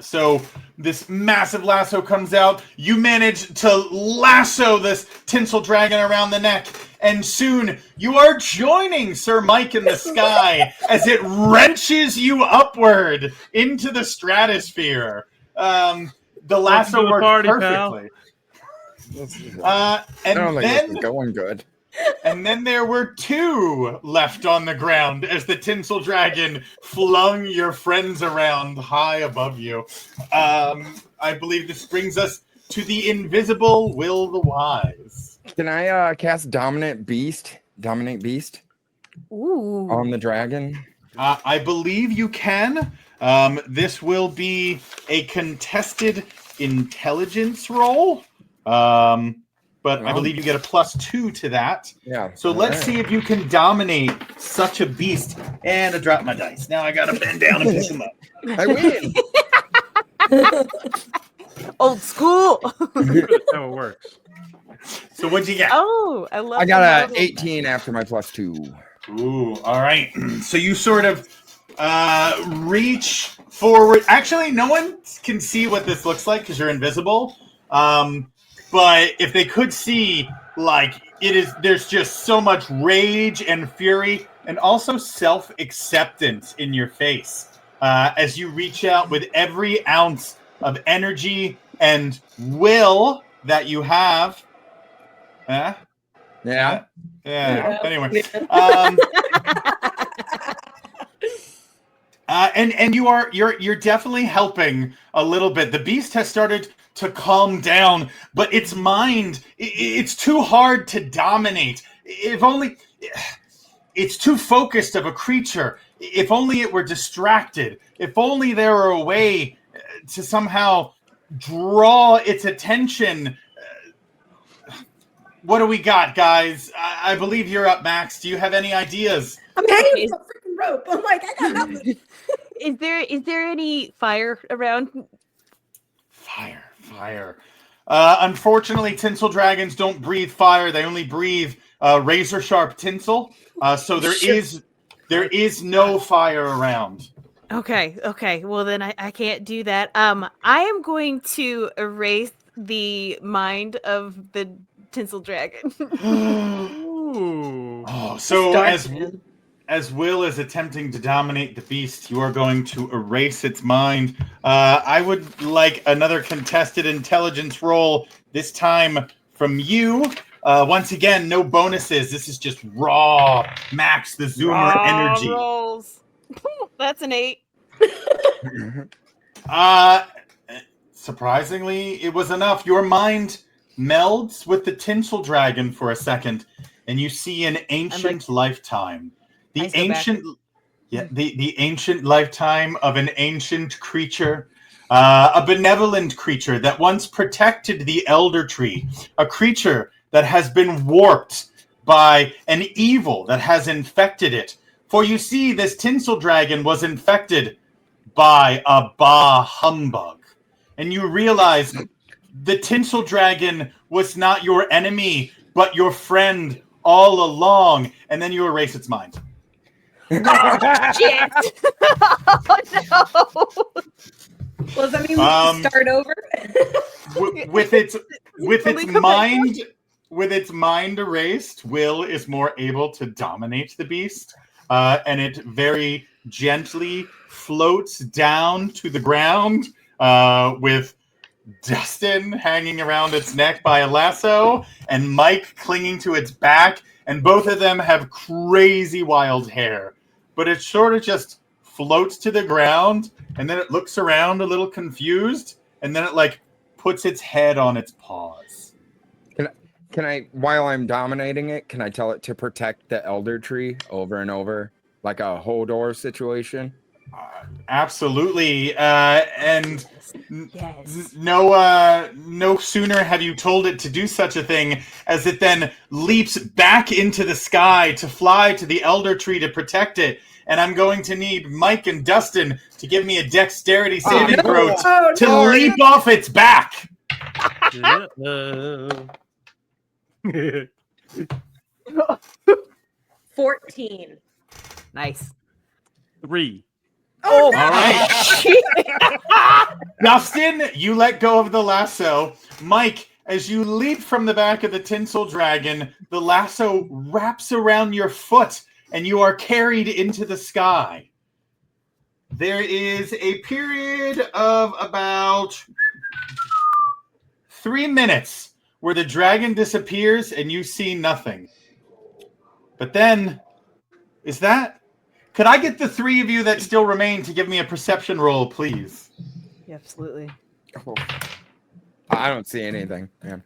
So this massive lasso comes out. You manage to lasso this tinsel dragon around the neck, and soon you are joining Sir Mike in the sky as it wrenches you upward into the stratosphere. The lasso works perfectly. And then going good. And then there were 2 left on the ground as the tinsel dragon flung your friends around high above you. I believe this brings us to the invisible Will the Wise. Can I cast Dominate Beast? Ooh. On the dragon? I believe you can. This will be a contested intelligence roll. But I believe you get a +2 to that. Yeah. So let's see if you can dominate such a beast. And I dropped my dice. Now I gotta bend down and pick them up. I win. Old school. That's how it works. So what'd you get? Oh, I got a 18 after my +2. Ooh, all right. So you sort of reach forward. Actually, no one can see what this looks like because you're invisible. But if they could see, like, there's just so much rage and fury and also self-acceptance in your face as you reach out with every ounce of energy and will that you have. Yeah. Anyway. And you're definitely helping a little bit. The beast has started to calm down, but its mind, it's too hard to dominate. If only it's too focused of a creature. If only it were distracted. If only there were a way to somehow draw its attention. What do we got, guys? I believe you're up, Max. Do you have any ideas? I'm hanging from a freaking rope. I'm like, I got nothing. Is there any fire around? Fire. Unfortunately, tinsel dragons don't breathe fire. They only breathe razor sharp tinsel. So there is no fire around. Okay. Well, then I can't do that. I am going to erase the mind of the tinsel dragon. Ooh. Oh, so as Will is attempting to dominate the beast, you are going to erase its mind. I would like another contested intelligence roll, this time from you. Once again, no bonuses. This is just raw Max the Zoomer energy. Rolls. That's an 8. Surprisingly, it was enough. Your mind melds with the tinsel dragon for a second, and you see an ancient lifetime. The ancient lifetime of an ancient creature, a benevolent creature that once protected the elder tree, a creature that has been warped by an evil that has infected it. For you see, this tinsel dragon was infected by a bah humbug. And you realize the tinsel dragon was not your enemy, but your friend all along. And then you erase its mind. Oh, shit! Oh, no! Well, does that mean we can start over? With its mind erased, Will is more able to dominate the beast, and it very gently floats down to the ground with Dustin hanging around its neck by a lasso and Mike clinging to its back, and both of them have crazy wild hair. But it sort of just floats to the ground, and then it looks around a little confused, and then it puts its head on its paws. Can I, while I'm dominating it, can I tell it to protect the elder tree over and over, like a Hodor situation? Absolutely. And Yes. no sooner have you told it to do such a thing as it then leaps back into the sky to fly to the elder tree to protect it. And I'm going to need Mike and Dustin to give me a dexterity saving throw to leap off its back. 14. Nice. 3. Oh, All right. Dustin, you let go of the lasso. Mike, as you leap from the back of the tinsel dragon, the lasso wraps around your foot and you are carried into the sky. There is a period of about 3 minutes where the dragon disappears and you see nothing. But then, could I get the three of you that still remain to give me a perception roll, please? yeah, absolutely. Oh, I don't see anything. Man.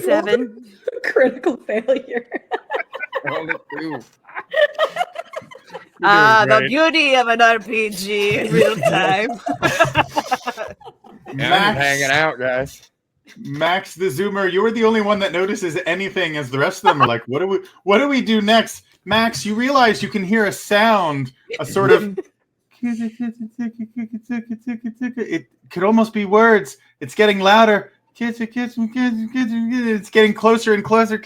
7. Critical failure. Only 2. The beauty of an RPG in real time. Yeah, I'm hanging out, guys. Max the Zoomer, you're the only one that notices anything, as the rest of them are like, what do we do next? Max, you realize you can hear a sound, a sort of it could almost be words. It's getting louder. It's getting closer and closer.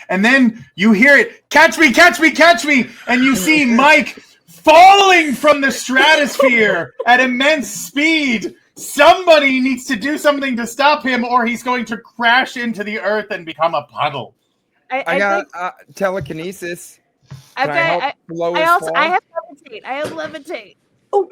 And then you hear it, catch me, catch me, catch me. And you see Mike falling from the stratosphere at immense speed. Somebody needs to do something to stop him, or he's going to crash into the earth and become a puddle. I got telekinesis. I have levitate. I have levitate. Oh,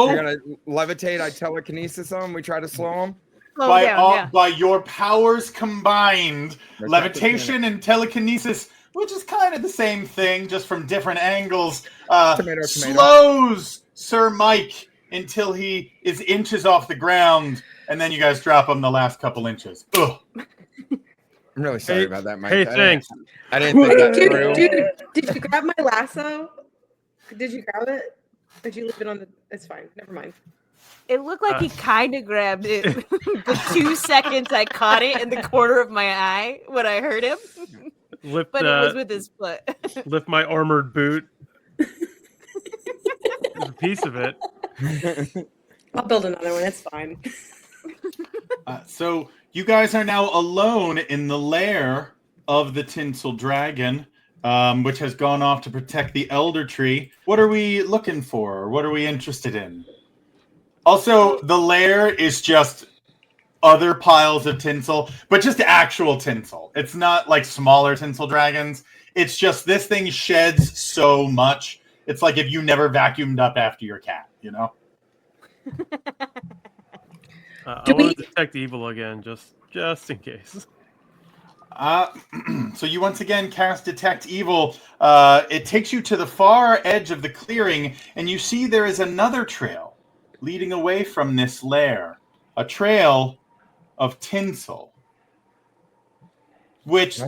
you're gonna levitate. I telekinesis him. We try to slow him. By your powers combined, levitation and telekinesis which is kind of the same thing, just from different angles, Tomato. slows Sir Mike until he is inches off the ground, and then you guys drop him the last couple inches. Ugh. I'm really sorry about that, Mike. Hey, thanks. I didn't think that through. Dude, did you grab my lasso? Did you grab it? Did you leave it on the? It's fine. Never mind. It looked like he kind of grabbed it the 2 seconds I caught it in the corner of my eye when I heard him. Lift, But it was with his foot. lift my armored boot. There's a piece of it. I'll build another one. It's fine. So you guys are now alone in the lair of the Tinsel Dragon, which has gone off to protect the Elder Tree. What are we looking for? What are we interested in? Also, the lair is just other piles of tinsel, but just actual tinsel. It's not like smaller tinsel dragons. It's just this thing sheds so much. It's like if you never vacuumed up after your cat, you know? I want to detect evil again, just in case. So you once again cast Detect Evil. It takes you to the far edge of the clearing, and you see there is another trail leading away from this lair. A trail of tinsel. Which,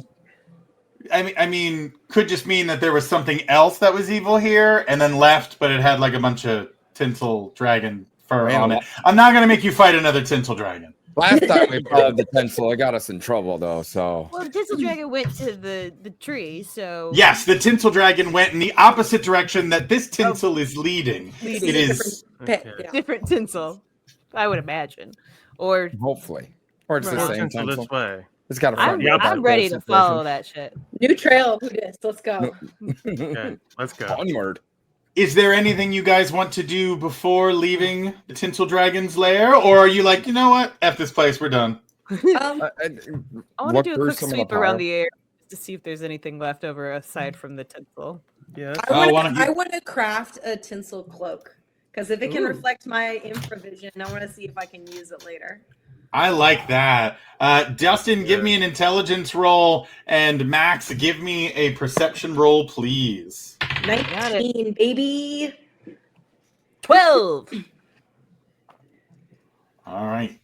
I mean, could just mean that there was something else that was evil here, and then left, but it had like a bunch of tinsel dragon fur on it. I'm not going to make you fight another tinsel dragon. Last time we followed the tinsel, it got us in trouble, though, so... Well, the Tinsel Dragon went to the tree, so... Yes, the tinsel dragon went in the opposite direction that this tinsel is leading. It is... Different tinsel, I would imagine. Or... Hopefully. Or it's the same tinsel. This way. It's got a I'm ready to follow that shit. New trail. Who dis? Let's go. Okay, let's go. Onward. Is there anything you guys want to do before leaving the Tinsel Dragon's lair? Or are you like, you know what? F this place, we're done. I want to do a quick sweep around the air to see if there's anything left over aside from the tinsel. Yeah. I want to craft a tinsel cloak. Because if it can reflect my infravision, I want to see if I can use it later. I like that. Dustin, give me an intelligence roll, and Max, give me a perception roll, please. 19, baby. 12. All right.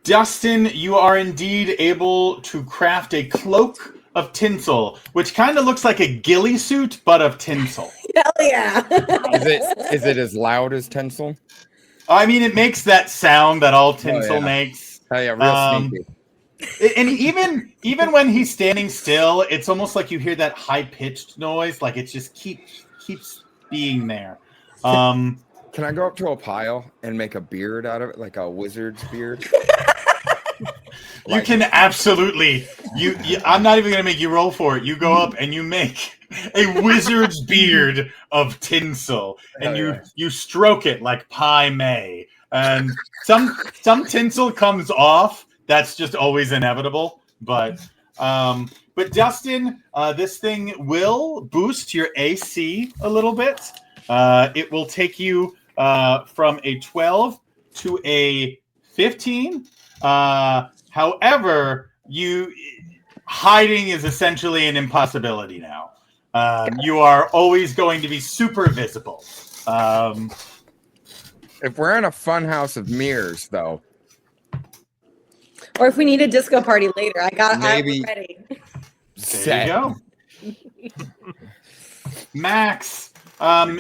Dustin, you are indeed able to craft a cloak of tinsel, which kind of looks like a ghillie suit, but of tinsel. Hell yeah. Is it as loud as tinsel? I mean, it makes that sound that all tinsel makes. Oh yeah, real sneaky. And even when he's standing still, it's almost like you hear that high-pitched noise, like it just keeps being there. Can I go up to a pile and make a beard out of it, like a wizard's beard? You can absolutely. I'm not even going to make you roll for it. You go up and you make a wizard's beard of tinsel, and you stroke it like Pai Mei. And some tinsel comes off. That's just always inevitable. But Dustin, this thing will boost your AC a little bit. It will take you from a 12 to a 15. However, hiding is essentially an impossibility now. You are always going to be super visible. If we're in a fun house of mirrors, though. Or if we need a disco party later, I'm ready. There you go. Max,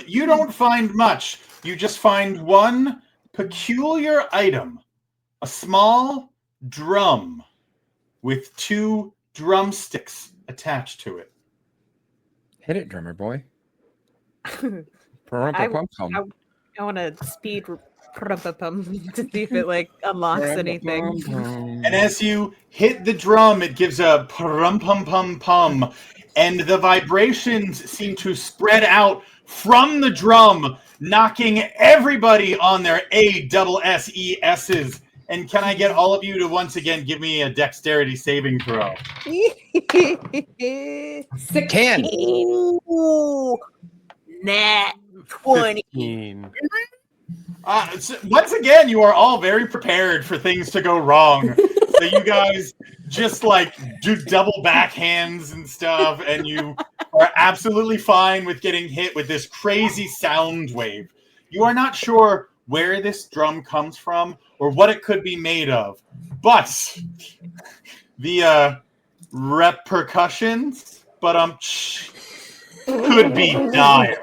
you don't find much. You just find one peculiar item. A small drum with 2 drumsticks attached to it. Hit it, drummer boy. I want to speed to see if it unlocks anything. And as you hit the drum, it gives a pum pum pum pum, and the vibrations seem to spread out from the drum, knocking everybody on their ASSESs. And can I get all of you to once again give me a dexterity saving throw? 16. Ooh, nat 20. 15. Once again, you are all very prepared for things to go wrong. So you guys just like do double backhands and stuff, and you are absolutely fine with getting hit with this crazy sound wave. You are not sure where this drum comes from or what it could be made of, but the repercussions, could be dire.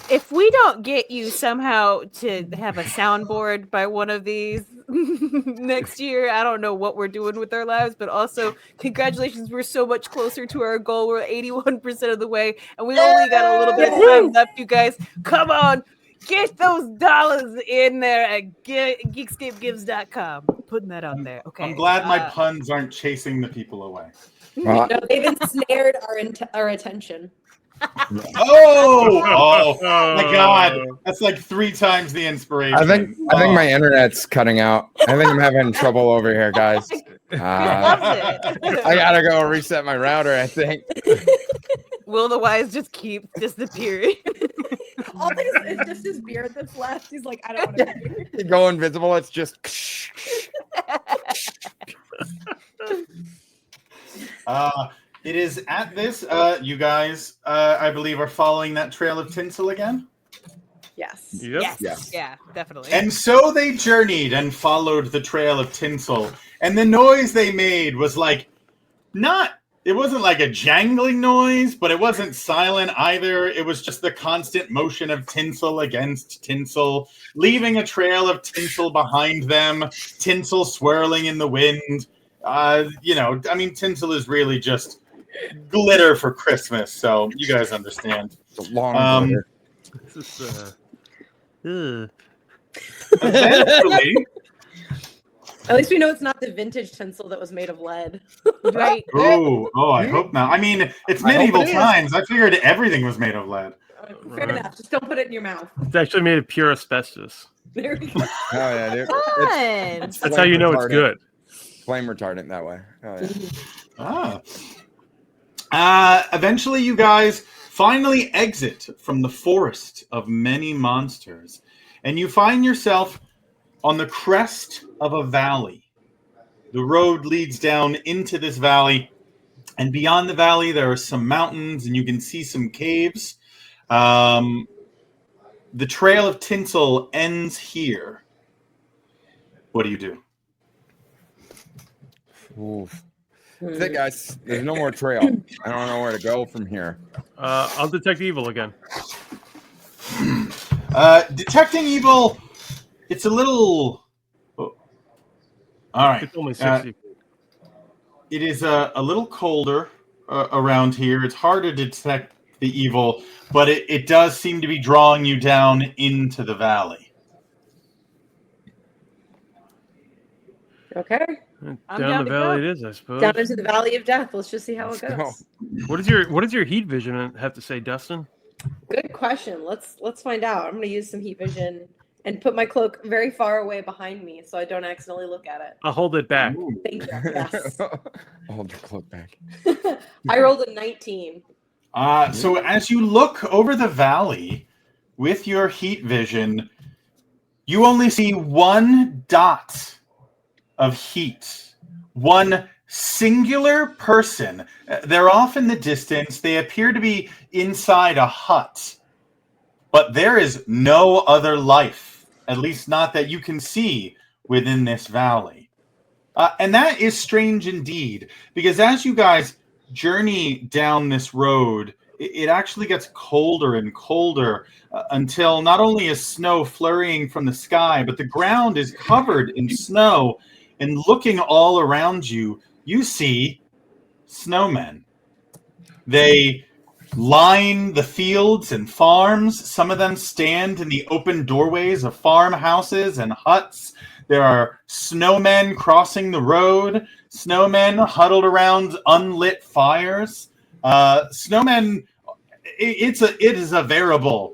If we don't get you somehow to have a soundboard by one of these next year, I don't know what we're doing with our lives, but also congratulations, we're so much closer to our goal. We're 81% of the way, and we only got a little bit of time left, you guys. Come on, get those dollars in there at geekscapegives.com. Putting that out there. Okay. I'm glad my puns aren't chasing the people away. No, they've ensnared our attention. Oh my God! That's like 3 times the inspiration. I think my internet's cutting out. I think I'm having trouble over here, guys. I gotta go reset my router, I think. Will the Wise just keep disappearing? All it's just his beard that's left. He's like, I don't want to be here. You go invisible, it's just it is at this, you guys, I believe, are following that trail of tinsel again? Yes. Yep. Yes. Yeah, definitely. And so they journeyed and followed the trail of tinsel. And the noise they made was like, it wasn't like a jangling noise, but it wasn't silent either. It was just the constant motion of tinsel against tinsel, leaving a trail of tinsel behind them, tinsel swirling in the wind. Tinsel is really just glitter for Christmas, so you guys understand. It's a long glitter. This is, Eventually, At least we know it's not the vintage tinsel that was made of lead. Right. I hope not. I mean, it's medieval times. I figured everything was made of lead. Fair enough. Just don't put it in your mouth. it's actually made of pure asbestos. There we go. Oh yeah, dude. Fun. That's how you know it's good. Flame retardant that way. Oh, yeah. Eventually, you guys finally exit from the forest of many monsters, and you find yourself on the crest of a valley. The road leads down into this valley, and beyond the valley, there are some mountains, and you can see some caves. The trail of tinsel ends here. What do you do? Oof. That's it, guys. There's no more trail. I don't know where to go from here. I'll detect evil again. Detecting evil, it's a little... all right. It's only 60. It is a little colder around here. It's hard to detect the evil, but it does seem to be drawing you down into the valley. Okay. Down the valley it is, I suppose. Down into the valley of death. Let's just see how it Let's goes. What does your heat vision have to say, Dustin? Good question. Let's find out. I'm going to use some heat vision and put my cloak very far away behind me so I don't accidentally look at it. I'll hold it back. Thank you. Yes. Hold your cloak back. I rolled a 19. So as you look over the valley with your heat vision, you only see one dot of heat. One singular person. They're off in the distance. They appear to be inside a hut. But there is no other life, at least not that you can see within this valley. And that is strange indeed, because as you guys journey down this road, it actually gets colder and colder until not only is snow flurrying from the sky, but the ground is covered in snow. And looking all around you, you see snowmen. They line the fields and farms. Some of them stand in the open doorways of farmhouses and huts. There are snowmen crossing the road, snowmen huddled around unlit fires. Snowmen, it is a veritable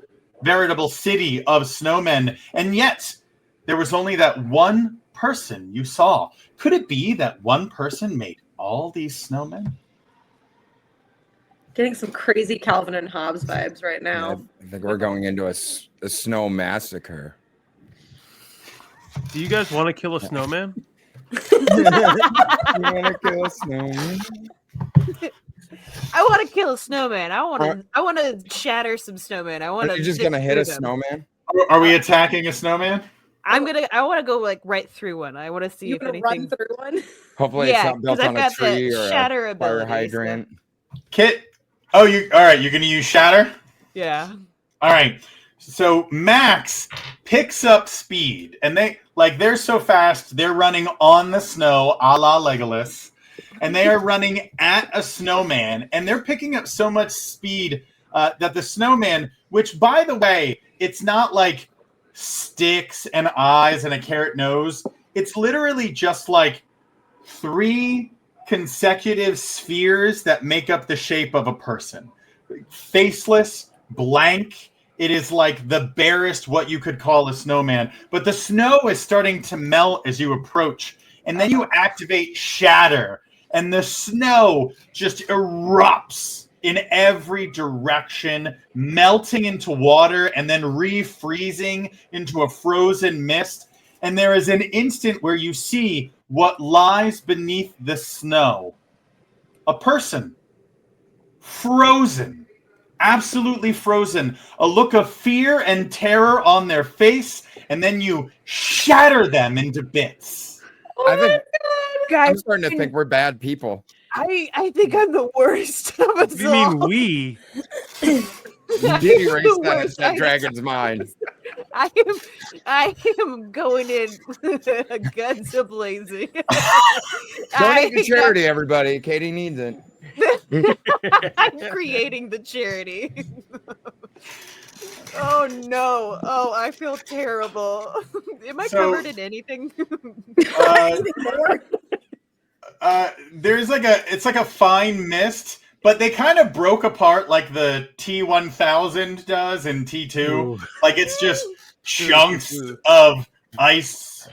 city of snowmen. And yet, there was only that one person you saw. Could it be that one person made all these snowmen? Getting some crazy Calvin and Hobbes vibes right now. I think we're going into a the snow massacre. Do you guys want to kill a snowman? You want to kill a snowman? I want to kill a snowman. I want to shatter some snowmen. I want Are to. you just gonna hit a snowman? Are we attacking a snowman? I want to go like right through one. I want to see You if want to anything. run through one? Hopefully, it's not built because on I've a got tree the or shatter a fire ability. So, hydrant. Kit. Oh, you all right? You're gonna use shatter. yeah. All right. So Max picks up speed, and they're so fast they're running on the snow, a la Legolas, and they are running at a snowman, and they're picking up so much speed that the snowman, which by the way, it's not like sticks and eyes and a carrot nose. It's literally just like 3 consecutive spheres that make up the shape of a person. Faceless, blank. It is like the barest what you could call a snowman. But the snow is starting to melt as you approach. And then you activate shatter. And the snow just erupts in every direction, melting into water and then refreezing into a frozen mist. And there is an instant where you see what lies beneath the snow. A person. Frozen. Absolutely frozen. A look of fear and terror on their face. And then you shatter them into bits. I think Guys, I'm starting to think we're bad people. I think I'm the worst of us You mean all. we? You did erase that dragon's mind. I am going in guns a blazing. Donate to charity, everybody. Katie needs it. I'm creating the charity. Oh no! Oh, I feel terrible. Am I covered in anything? There's it's like a fine mist, but they kind of broke apart like the T-1000 does in T2. Ooh. Like it's just chunks of ice,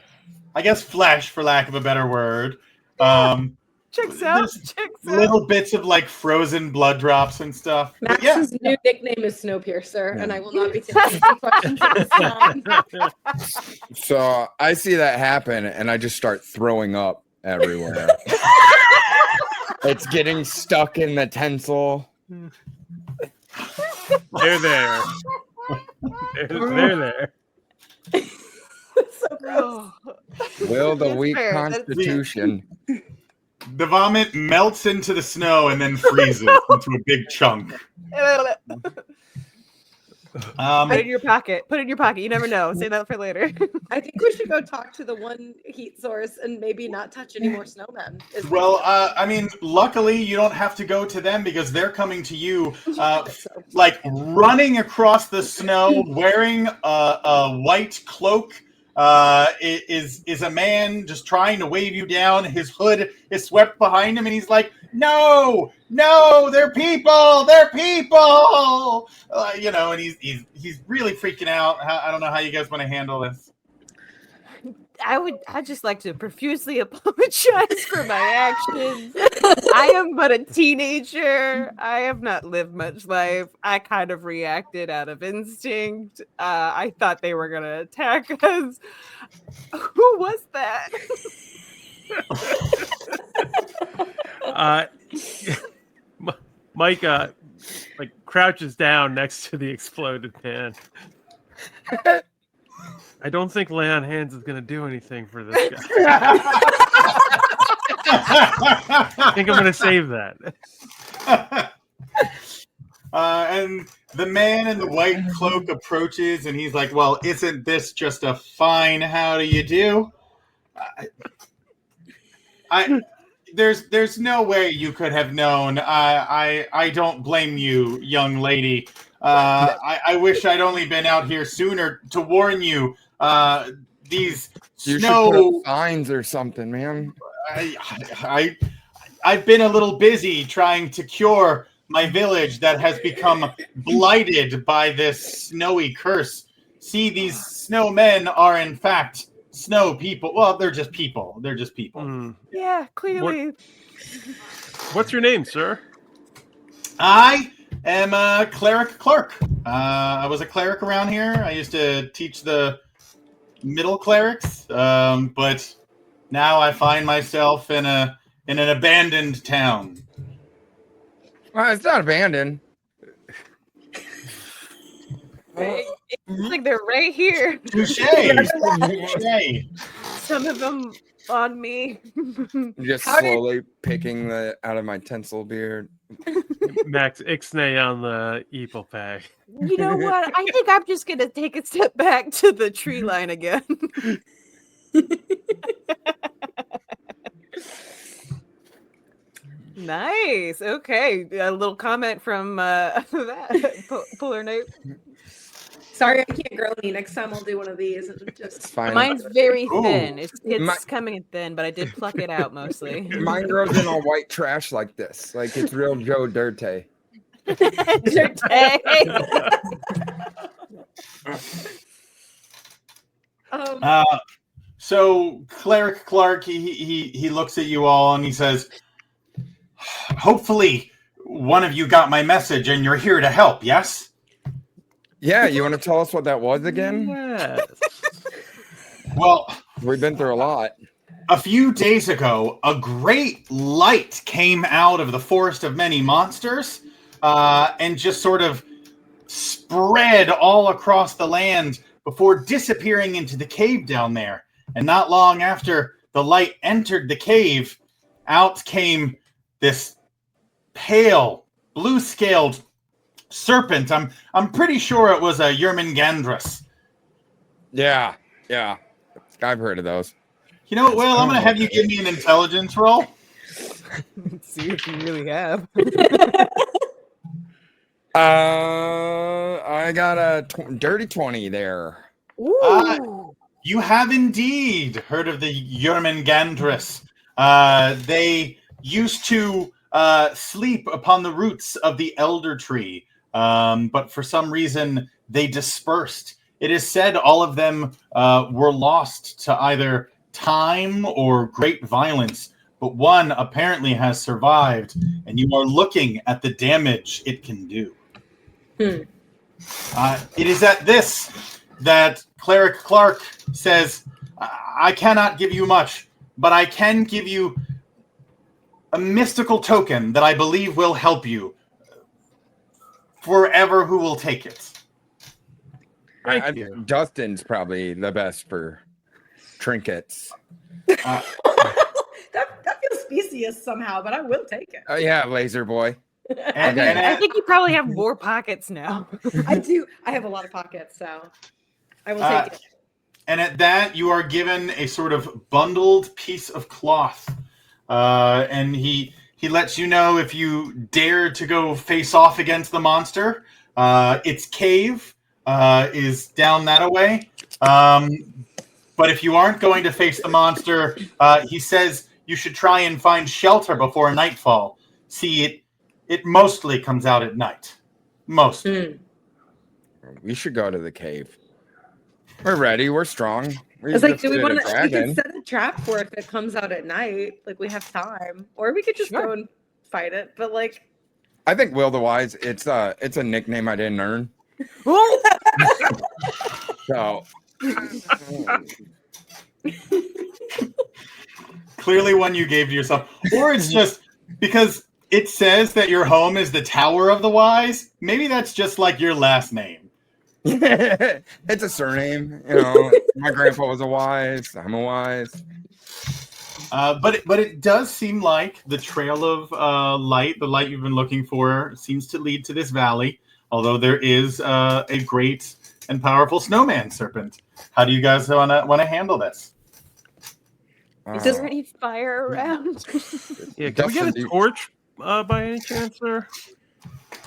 I guess flesh, for lack of a better word. Checks out. There's little bits of like frozen blood drops and stuff. But yeah. Max's new nickname is Snowpiercer, and I will not be taking any questions at this time. So I see that happen, and I just start throwing up everywhere. It's getting stuck in the tinsel. They're there. They're there. So gross. Will the That's weak fair. constitution. The vomit melts into the snow and then freezes into a big chunk. Put it in your pocket. Put it in your pocket. You never know. Save that for later. I think we should go talk to the one heat source and maybe not touch any more snowmen. Well, I mean, luckily you don't have to go to them because they're coming to you, like running across the snow, wearing a white cloak. Is a man just trying to wave you down. His hood is swept behind him, and he's like, "No, they're people, and he's really freaking out. I don't know how you guys want to handle this. I'd just like to profusely apologize for my actions. I am but a teenager. I have not lived much life. I kind of reacted out of instinct. I thought they were going to attack us. Who was that? Mike like crouches down next to the exploded pan. I don't think lay on hands is going to do anything for this guy. I think I'm going to save that. And the man in the white cloak approaches, and he's like, "Well, isn't this just a fine how do you do? There's no way you could have known. I don't blame you, young lady. I wish I'd only been out here sooner to warn you. These You snow should put up signs or something, man. I've been a little busy trying to cure my village that has become blighted by this snowy curse. See, these snowmen are in fact snow people. Well, they're just people. Yeah, clearly. What's your name, sir? I am a cleric clerk. I was a cleric around here. I used to teach the middle clerics, but now I find myself in an abandoned town. Well, it's not abandoned. It's like they're right here. Touche. Touche. Some of them on me. Just slowly picking the out of my tinsel beard. Max Ixnay on the Eagle Pay. You know what? I think I'm just gonna take a step back to the tree line again. Nice. Okay. A little comment from that Polar Note. Sorry, I can't grow any. Next time I'll do one of these. And just Fine. Mine's very Ooh. thin. It's coming in thin, but I did pluck it out mostly. Mine grows in all white trash like this. Like it's real Joe Dirte. So Cleric Clark, he looks at you all and he says, hopefully one of you got my message and you're here to help, yes? Yeah, you want to tell us what that was again? Yes. Well, We've been through a lot. a few days ago, a great light came out of the forest of many monsters and just sort of spread all across the land before disappearing into the cave down there. And not long after the light entered the cave, out came this pale, blue-scaled serpent. I'm pretty sure it was a Yermungandrus. Yeah. I've heard of those. You know what, Will? I'm going to have you give me an intelligence roll. Let's see if you really have. I got a dirty 20 there. Ooh. You have indeed heard of the Yermungandrus. They used to sleep upon the roots of the elder tree, but for some reason they dispersed. It is said all of them were lost to either time or great violence, but one apparently has survived, and you are looking at the damage it can do. It is at this that Cleric Clark says, I cannot give you much, but I can give you a mystical token that I believe will help you forever who will take it. Thank you. Dustin's probably the best for trinkets. that feels specious somehow, but I will take it. Oh yeah, laser boy. I think you probably have more pockets now. I do. I have a lot of pockets, so I will take it. And at that, you are given a sort of bundled piece of cloth. And he lets you know if you dare to go face off against the monster, its cave is down that away. But if you aren't going to face the monster, he says you should try and find shelter before nightfall. See, it mostly comes out at night. Mostly. We should go to the cave. We're ready. We're strong. I was like, do we want to? We can set a trap for if it comes out at night. Like we have time, or we could just go and fight it. But like, I think Will the Wise. It's a nickname I didn't earn. So clearly one you gave to yourself, or it's just because it says that your home is the Tower of the Wise. Maybe that's just like your last name. It's a surname, you know. My grandpa was a wise. I'm a wise. But it does seem like the trail of light, the light you've been looking for, seems to lead to this valley. Although there is a great and powerful snowman serpent. How do you guys want to handle this? Is there any fire around? Yeah, can we get a torch by any chance, sir?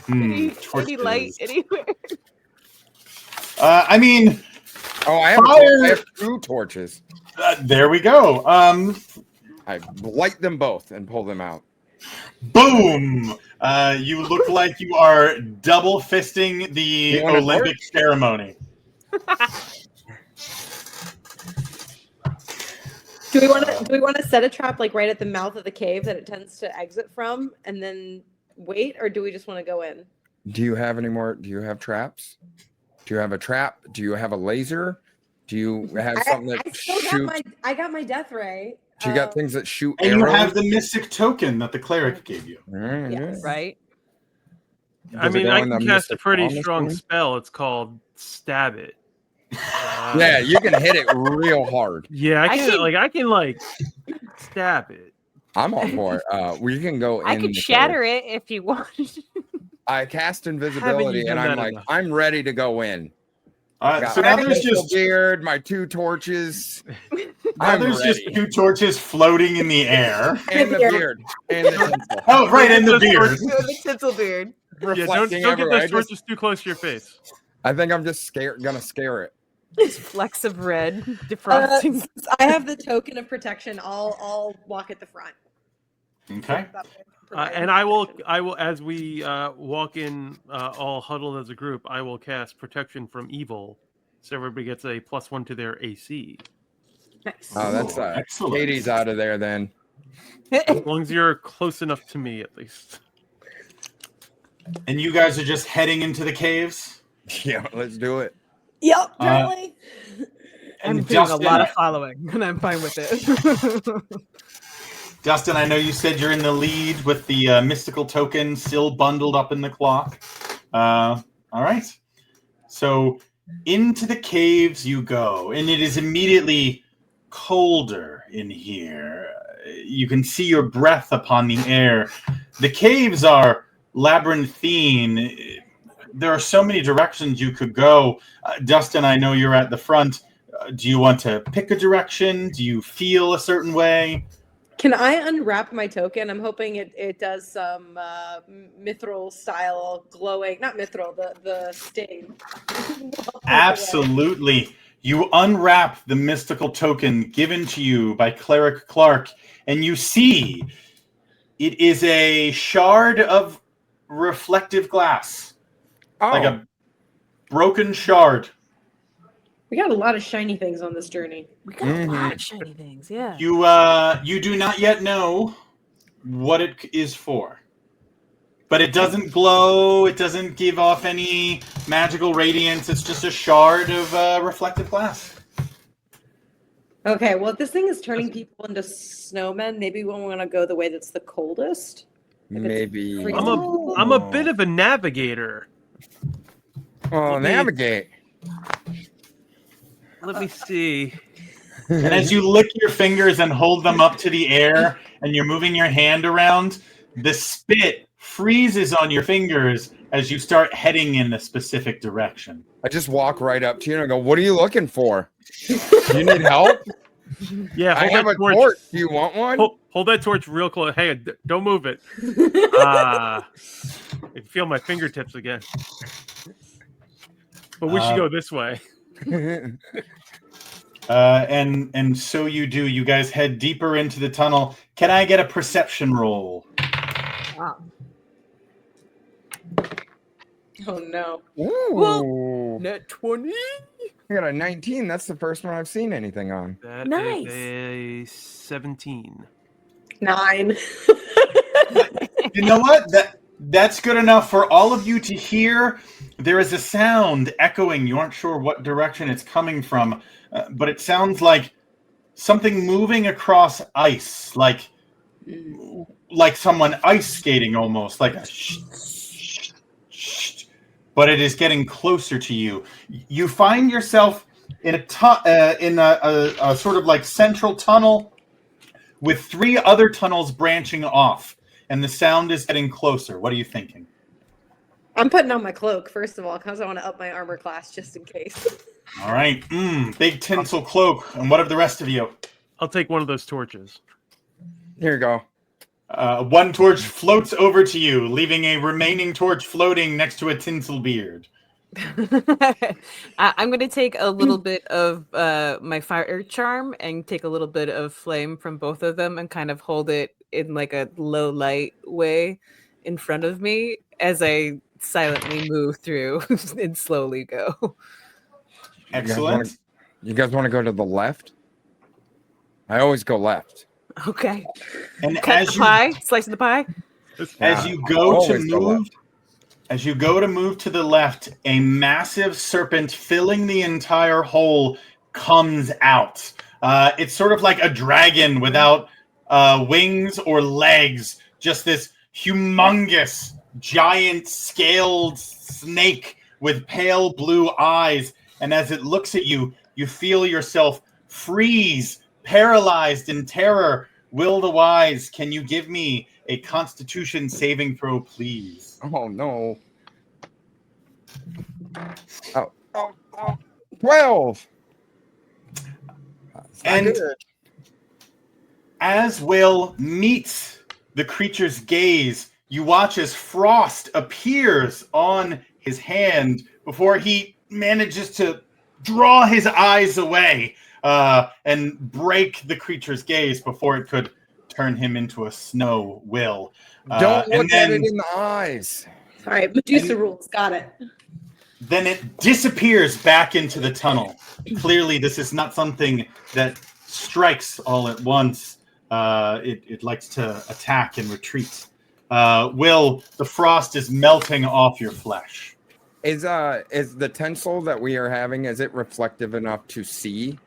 Any light anywhere? I mean, I have 2 torches. There we go. I light them both and pull them out. Boom! You look like you are double fisting the Olympic ceremony. Do we want to set a trap like right at the mouth of the cave that it tends to exit from, and then wait, or do we just want to go in? Do you have any more? Do you have traps? Do you have a trap? Do you have a laser? Do you have something that shoots? I got my death ray. Do you got things that shoot And arrows? you have the mystic token that the cleric gave you. Yes. Right? I mean, I can cast a pretty promise strong thing? spell. It's called Stab It. Yeah, you can hit it real hard. Yeah, I can stab it. I'm all for it. We can go. I could shatter it if you want. I cast invisibility, and I'm like, I'm ready to go in. So now there's just beard, my 2 torches. Now there's just 2 torches floating in the air, and the beard, and the tinsel. Oh, right, and the beard. The tinsel beard. Yeah, don't get those torches too close to your face. I think I'm just gonna scare it. Just flecks of red defrosting. I have the token of protection. I'll walk at the front. Okay. And I will, as we walk in, all huddled as a group, I will cast Protection from Evil, so everybody gets a +1 to their AC. Nice. Oh, that's excellent. Katie's out of there then. As long as you're close enough to me, at least. And you guys are just heading into the caves? Yeah, let's do it. Yep, totally. I'm And doing a Dustin, lot of following, and I'm fine with it. Dustin, I know you said you're in the lead with the mystical token still bundled up in the clock. All right. So into the caves you go, and it is immediately colder in here. You can see your breath upon the air. The caves are labyrinthine. There are so many directions you could go. Dustin, I know you're at the front. Do you want to pick a direction? Do you feel a certain way? Can I unwrap my token? I'm hoping it does some mithril style glowing. Not mithril, the sting. Absolutely. You unwrap the mystical token given to you by Cleric Clark, and you see it is a shard of reflective glass. Oh, Like a broken shard. We got a lot of shiny things on this journey. We got a lot of shiny things, yeah. You do not yet know what it is for. But it doesn't glow, it doesn't give off any magical radiance, it's just a shard of reflective glass. Okay, well, if this thing is turning people into snowmen, maybe we want to go the way that's the coldest. maybe. I'm a bit of a navigator. Oh, navigate. Let me see. And as you lick your fingers and hold them up to the air and you're moving your hand around, the spit freezes on your fingers as you start heading in a specific direction. I just walk right up to you and I go, "What are you looking for? You need help? Yeah, I have a torch. Do you want one?" Hold that torch real close. Hey, don't move it. I can feel my fingertips again. But we should go this way. And so you do. You guys head deeper into the tunnel. Can I get a perception roll? Oh no. Ooh. Net 20. I got a 19. That's the first one I've seen anything on. That Nice. is a 17. 9. You know what? That's good enough for all of you to hear. There is a sound echoing. You aren't sure what direction it's coming from, but it sounds like something moving across ice, like someone ice skating almost, like a but it is getting closer to you. You find yourself in a sort of like central tunnel with 3 other tunnels branching off, and the sound is getting closer. What are you thinking? I'm putting on my cloak, first of all, because I want to up my armor class just in case. All right. Big tinsel cloak. And what of the rest of you? I'll take one of those torches. Here you go. One torch floats over to you, leaving a remaining torch floating next to a tinsel beard. I'm going to take a little bit of my fire charm and take a little bit of flame from both of them and kind of hold it in like a low light way in front of me as I silently move through and slowly go. Excellent. You guys want to go to the left? I always go left. Okay. And Cut as the you pie, slice of the pie. as you go to Always go move, left. As you go to move to the left, a massive serpent filling the entire hole comes out. It's sort of like a dragon without wings or legs. Just this humongous, giant, scaled snake with pale blue eyes. And as it looks at you, you feel yourself freeze, paralyzed in terror. Will the Wise, can you give me a Constitution saving throw, please? Oh, no. Oh, 12. And as Will meets the creature's gaze, you watch as frost appears on his hand before he manages to draw his eyes away and break the creature's gaze before it could turn him into a snow Will. Don't look at it in the eyes. All right, Medusa rules. Got it. Then it disappears back into the tunnel. Clearly, this is not something that strikes all at once. It likes to attack and retreat. Will, the frost is melting off your flesh. Is the tinsel that we are having, is it reflective enough to see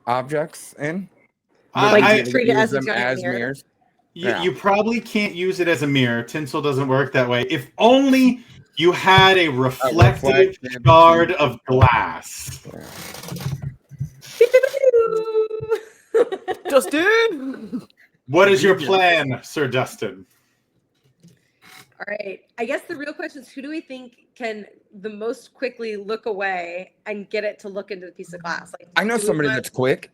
objects in? Like treat it Use as a them giant as mirror? mirrors? You probably can't use it as a mirror. Tinsel doesn't work that way. If only you had a reflective shard of glass. Dustin! What is your plan, Sir Dustin? All right. I guess the real question is, who do we think can the most quickly look away and get it to look into the piece of glass? Like, I know somebody that's quick.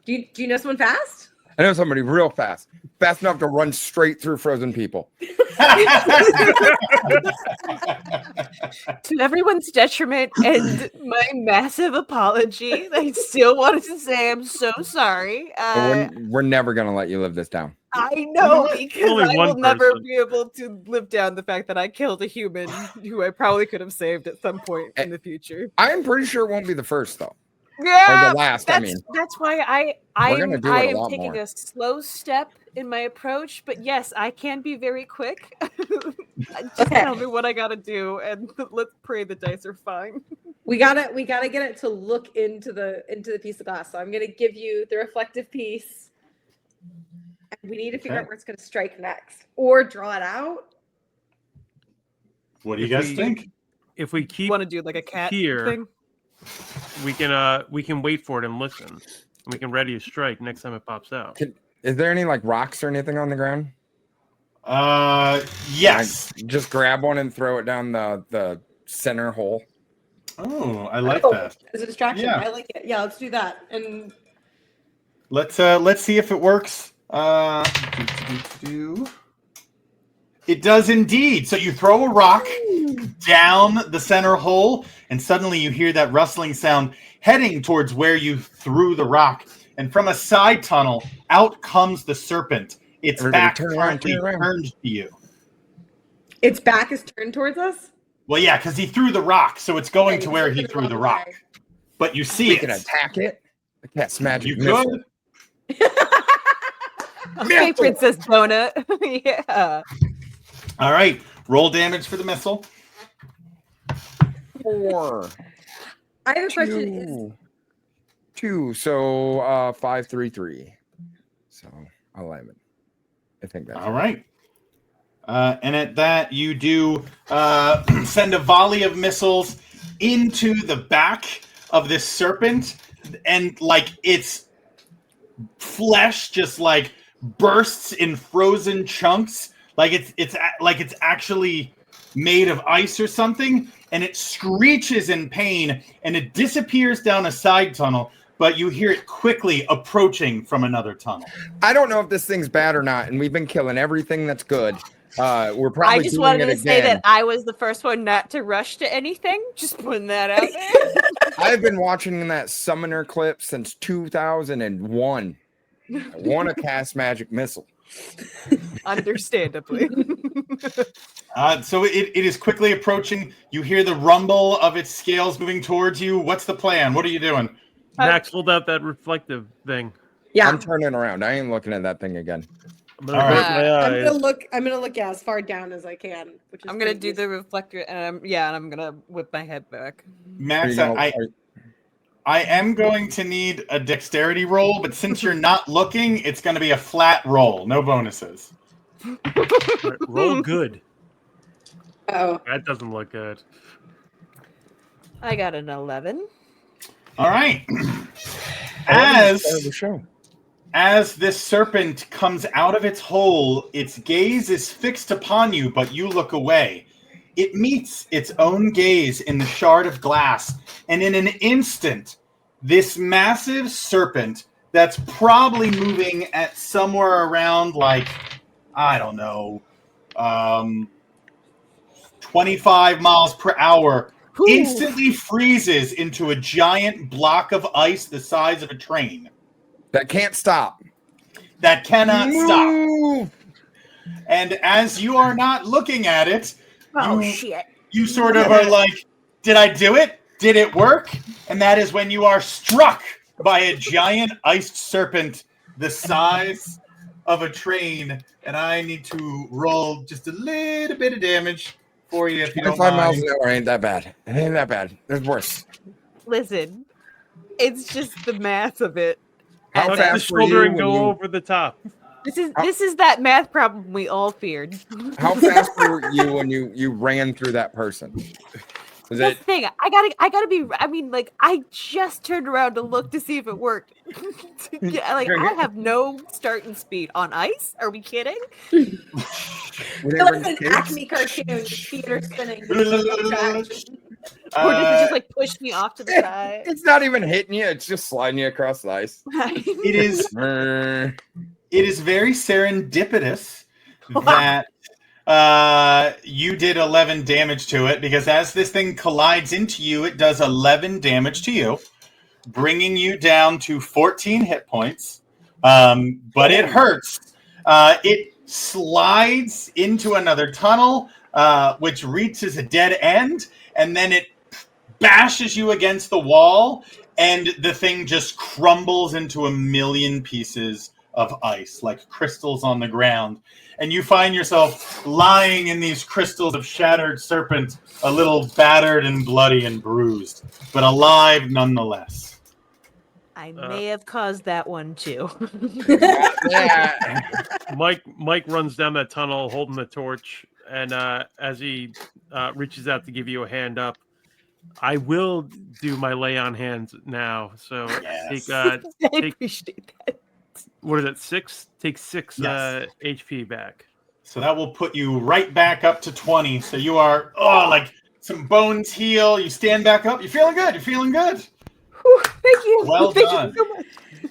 Do you know someone fast? I know somebody real fast. Fast enough to run straight through frozen people. To everyone's detriment and my massive apology, I still wanted to say I'm so sorry. We're never going to let you live this down. I know, because Only I one will never person. be able to live down the fact that I killed a human who I probably could have saved at some point in the future. I'm pretty sure it won't be the first, though. Yeah, Or the last, I mean. that's why We're gonna do it I a am lot taking more. a slow step in my approach, but yes, I can be very quick. Just Okay. tell me what I gotta do, and let's pray the dice are fine. We gotta get it to look into the piece of glass. So I'm gonna give you the reflective piece. And we need to figure out where it's gonna strike next, or draw it out. What do you guys think? If we keep Want to do like a cat here, thing? we can wait for it and listen. We can ready a strike next time it pops out. Is there any like rocks or anything on the ground? Yes. Just grab one and throw it down the center hole. Oh, I like Oh, that. as a distraction. Yeah. I like it. Yeah, let's do that. And Let's see if it works. It does indeed. So you throw a rock down the center hole, and suddenly you hear that rustling sound heading towards where you threw the rock. And from a side tunnel, out comes the serpent. Its Everybody back turn around, currently turn around. turned to you. its back is turned towards us. Well, yeah, because he threw the rock, so it's going Okay, to where it's he looking threw the wrong rock. way. But you see We it. can attack it. That's magic. You missile. could. Okay, Princess Donut. Yeah. All right. Roll damage for the missile. 4. I have a question. Is 2. So 5, 3, 3. So 11. I think that's All right. And at that, you do send a volley of missiles into the back of this serpent, and like its flesh just like bursts in frozen chunks, like it's actually made of ice or something, and it screeches in pain, and it disappears down a side tunnel. But you hear it quickly approaching from another tunnel. I don't know if this thing's bad or not, and we've been killing everything that's good. We're probably I just doing wanted it to say again. that I was the first one not to rush to anything. Just putting that out there. I've been watching that summoner clip since 2001. I want to cast magic missile. Understandably. So it is quickly approaching. You hear the rumble of its scales moving towards you. What's the plan? What are you doing? Max, hold out that reflective thing. yeah. I'm turning around. I ain't looking at that thing again. I'm gonna All close right. my I'm eyes. gonna look. I'm gonna look as far down as I can. Which is I'm gonna pretty do the reflector, and I'm gonna whip my head back. Are Max, you gonna- I am going to need a dexterity roll, but since you're not looking, it's going to be a flat roll, no bonuses. All right, roll good. Oh, That doesn't look good. I got an 11. All right. Start the show. As this serpent comes out of its hole, its gaze is fixed upon you, but you look away. It meets its own gaze in the shard of glass, and in an instant, this massive serpent that's probably moving at somewhere around, like, I don't know, 25 miles per hour, Ooh. instantly freezes into a giant block of ice the size of a train That can't stop. that cannot stop. Move! And as you are not looking at it, Oh shit! you sort of are like, did I do it? Did it work? And that is when you are struck by a giant iced serpent the size of a train. And I need to roll just a little bit of damage for you if you don't 25 miles mind. an hour ain't that bad. It ain't that bad. There's worse. Listen, it's just the math of it. How Touch adds the up. fast were shoulder you and when go you- over the top. This is that math problem we all feared. How fast were you when you ran through that person? Was That's it the thing. I gotta be. I mean, like, I just turned around to look to see if it worked. Yeah, like, I have no starting speed on ice. Are we kidding? were I they feel like bringing an kids? Acme cartoon, theater spinning. Or does it just like push me off to the side? It's not even hitting you. It's just sliding you across the ice. It is Brr. it is very serendipitous that you did 11 damage to it, because as this thing collides into you, it does 11 damage to you, bringing you down to 14 hit points. But it hurts. It slides into another tunnel, which reaches a dead end, and then it bashes you against the wall, and the thing just crumbles into a million pieces of ice, like crystals on the ground. And you find yourself lying in these crystals of shattered serpent, a little battered and bloody and bruised, but alive nonetheless. I may have caused that one too. Yeah. Mike runs down that tunnel holding the torch, and as he reaches out to give you a hand up, I will do my lay on hands now. So Yes. I take appreciate that. what is it? 6? Take 6 Yes. HP back. So that will put you right back up to 20. So you are, like some bones heal. You stand back up. You're feeling good. You're feeling good. Whew, thank you. Well Thank done. you so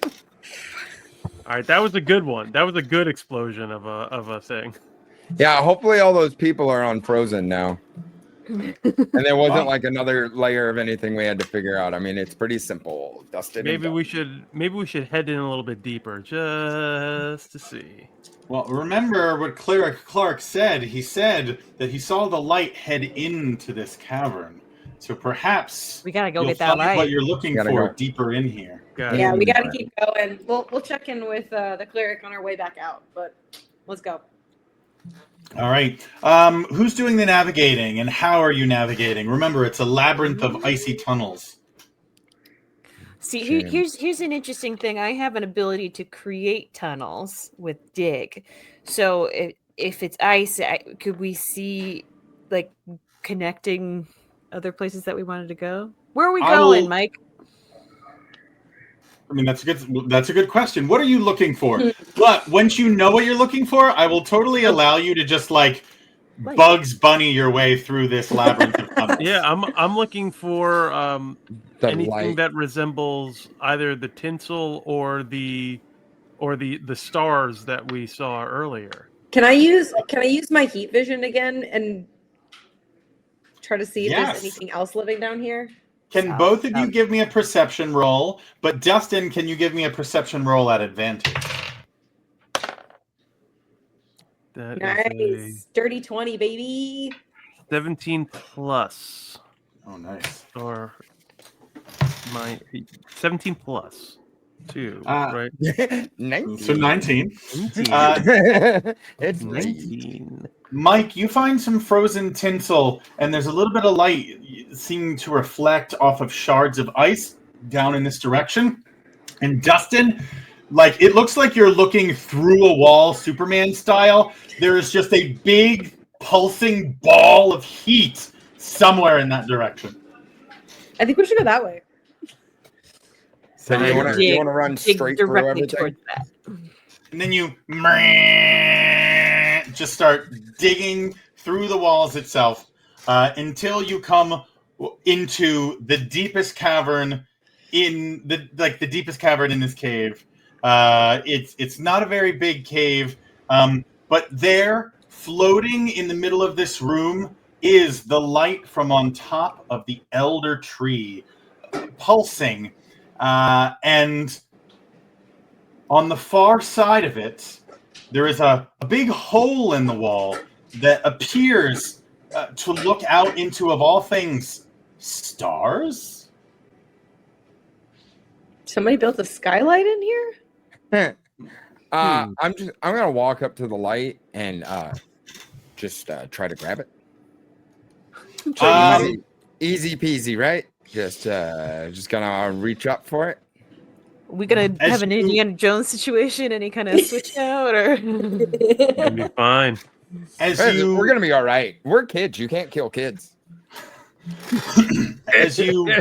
much. All right, that was a good one. That was a good explosion of a thing. Yeah, hopefully all those people are on Frozen now. And there wasn't like another layer of anything we had to figure out. I mean, it's pretty simple. Dusted. Maybe we should head in a little bit deeper just to see. Well, remember what Cleric Clark said. He said that he saw the light head into this cavern. So perhaps We gotta go you'll get that find light. what you're looking Gotta for go. deeper in here. Got it. Yeah, we gotta keep going. We'll check in with the cleric on our way back out, but let's go. All right. Who's doing the navigating, and how are you navigating? Remember, it's a labyrinth of icy tunnels. See, Shame. here's an interesting thing. I have an ability to create tunnels with dig. So if it's ice, could we see like connecting other places that we wanted to go? Where are we I going, will- Mike? I mean, that's a good question. What are you looking for? But once you know what you're looking for, I will totally allow you to just like Like- Bugs Bunny your way through this labyrinth of tunnels. Yeah, I'm looking for The anything light. that resembles either the tinsel or the stars that we saw earlier. Can I use my heat vision again and try to see if Yes. there's anything else living down here? Can both of you give me a perception roll? But Dustin, can you give me a perception roll at advantage? That is Nice. Dirty 20, baby. a 17 plus, Oh, nice. or my 17 plus. 2, Uh, right? 19. So 19. 19. It's 19. Mike, you find some frozen tinsel, and there's a little bit of light seeming to reflect off of shards of ice down in this direction. And Dustin, like, it looks like you're looking through a wall, Superman style. There is just a big pulsing ball of heat somewhere in that direction. I think we should go that way. So you want to run Dig straight through directly everything? towards that. And then you just start digging through the walls itself until you come into the deepest cavern in the deepest cavern in this cave. It's not a very big cave, but there, floating in the middle of this room, is the light from on top of the elder tree, pulsing, and on the far side of it, there is a big hole in the wall that appears to look out into, of all things, stars? Somebody built a skylight in here? I'm gonna walk up to the light and just try to grab it. Easy peasy, right? Just gonna reach up for it. We gonna As have an you- Indiana Jones situation? Any kind of switch out or? It'll be fine. We're gonna be all right. We're kids. You can't kill kids. As you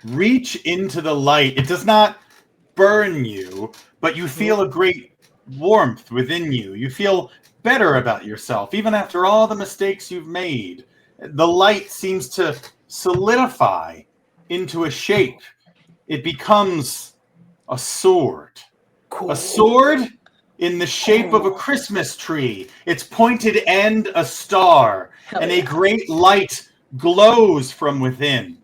reach into the light, it does not burn you, but you feel a great warmth within you. You feel better about yourself, even after all the mistakes you've made. The light seems to solidify into a shape. It becomes a sword. Cool. A sword in the shape of a Christmas tree. Its pointed end a star, Hell and yeah. a great light glows from within.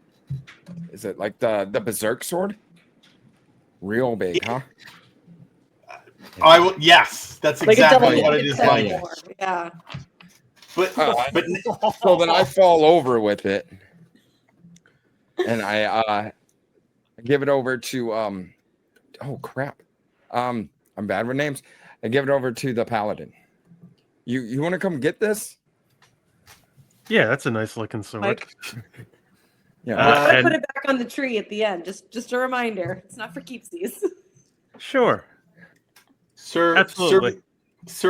Is it like the berserk sword? Real big, huh? Yes, that's Like a exactly double what it is like. Yeah. But So then I fall over with it, and I give it over to oh crap, I'm bad with names. I give it over to the paladin. You want to come get this? Yeah, that's a nice looking sword. Mike? Yeah. I and- put it back on the tree at the end. Just a reminder. It's not for keepsies. Sure. Sir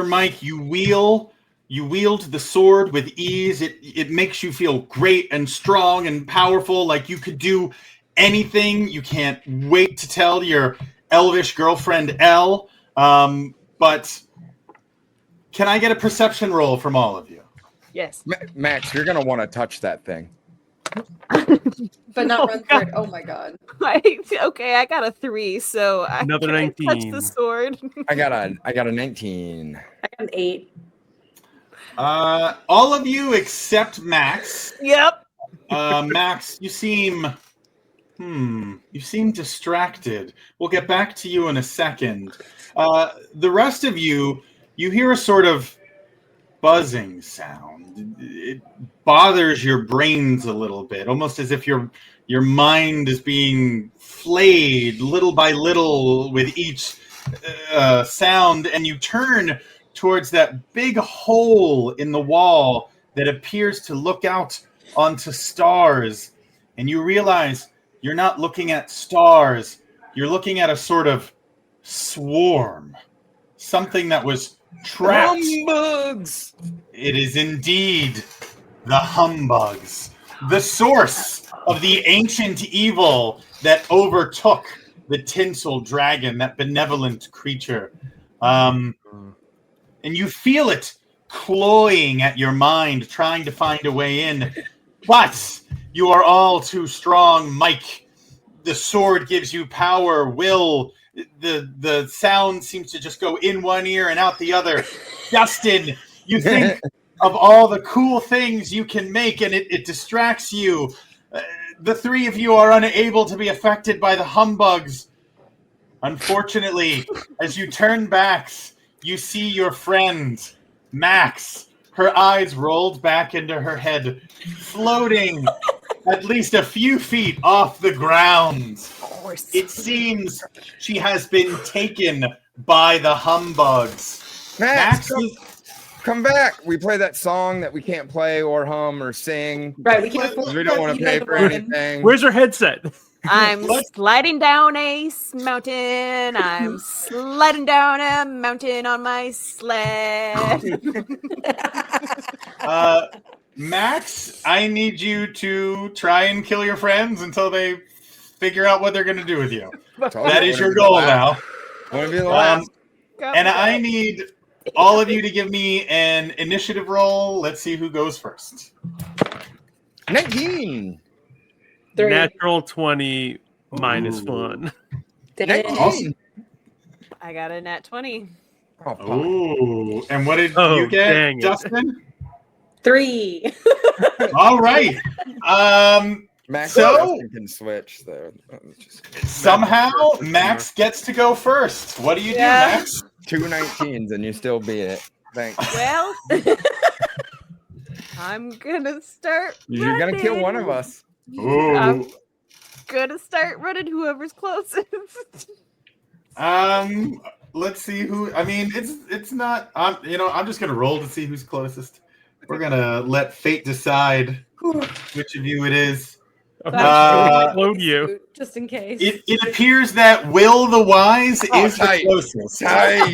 Mike, you wield the sword with ease. It makes you feel great and strong and powerful, like you could do anything. You can't wait to tell your elvish girlfriend Elle. But can I get a perception roll from all of you? Yes. Max, you're gonna want to touch that thing. But not run through it. Oh my god. Okay, I got a 3, so I Another can't touch 19. the sword. I got a 19. I got an 8. All of you except Max. Yep. Max, you seem distracted. We'll get back to you in a second. The rest of you hear a sort of buzzing sound. It bothers your brains a little bit, almost as if your mind is being flayed little by little with each sound, and you turn towards that big hole in the wall that appears to look out onto stars, and you realize you're not looking at stars, you're looking at a sort of swarm, something that was trapped. Humbugs! It is indeed the humbugs, the source of the ancient evil that overtook the tinsel dragon, that benevolent creature. And you feel it cloying at your mind, trying to find a way in. But you are all too strong, Mike. The sword gives you power, will. The sound seems to just go in one ear and out the other. Dustin, you think of all the cool things you can make, and it distracts you. The three of you are unable to be affected by the humbugs. Unfortunately, as you turn back, you see your friend, Max, her eyes rolled back into her head, floating at least a few feet off the ground. Of course. It seems she has been taken by the humbugs. Max, Max, come back. We play that song that we can't play or hum or sing. Right, we can't afford. We don't want to pay for anything. Where's her headset? I'm sliding down a mountain. I'm sliding down a mountain on my sled. Max, I need you to try and kill your friends until they figure out what they're going to do with you. That is your goal now. Want to be the last? And I need all of you to give me an initiative roll. Let's see who goes first. 19. 3. Natural 20 minus 1. Awesome. I got a nat 20. Oh, fuck. Ooh. And what did Oh, you dang get, it. Justin? 3. All right. Max So- can switch though. Somehow, Max gets to go first. What do you do, Yeah. Max? 2 19s and you still beat it. Thanks. Well, I'm gonna start. You're gonna kill one of us. Ooh. Gonna start running whoever's closest. Let's see who. I mean, it's not. I'm just gonna roll to see who's closest. We're gonna let fate decide which of you it is. Explode you. Just in case. It appears that Will the Wise is the tight. closest. Tight.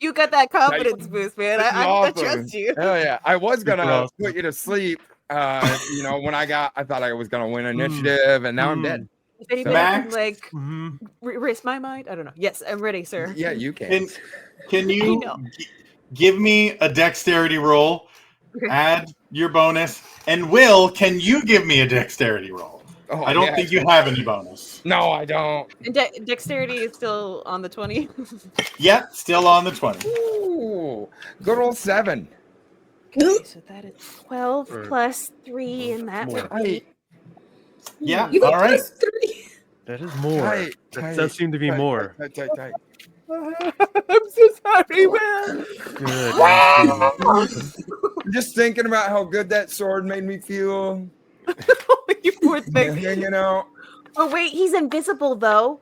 You got that confidence boost, man. I Awesome. trust you. Hell yeah! I was gonna awesome. put you to sleep. When I thought I was gonna win initiative, and now I'm dead. If anybody Max? can Mhm. erase my mind, I don't know. Yes, I'm ready, sir. Yeah, you can. Can I you know. give me a dexterity roll? Okay. Add your bonus. And Will, can you give me a dexterity roll? Oh, I don't yeah. think you have any bonus. No, I don't. And dexterity is still on the 20. Yep, still on the 20. Ooh, good old 7. Okay, so that is 12 Or- plus 3, and that would be. Yeah, You all got right. +3. That is more. Tight, That tight, does seem to be tight, more. Tight. I'm so sorry, man. Good. Just thinking about how good that sword made me feel. You poor thing. Hanging out. Oh wait, he's invisible though.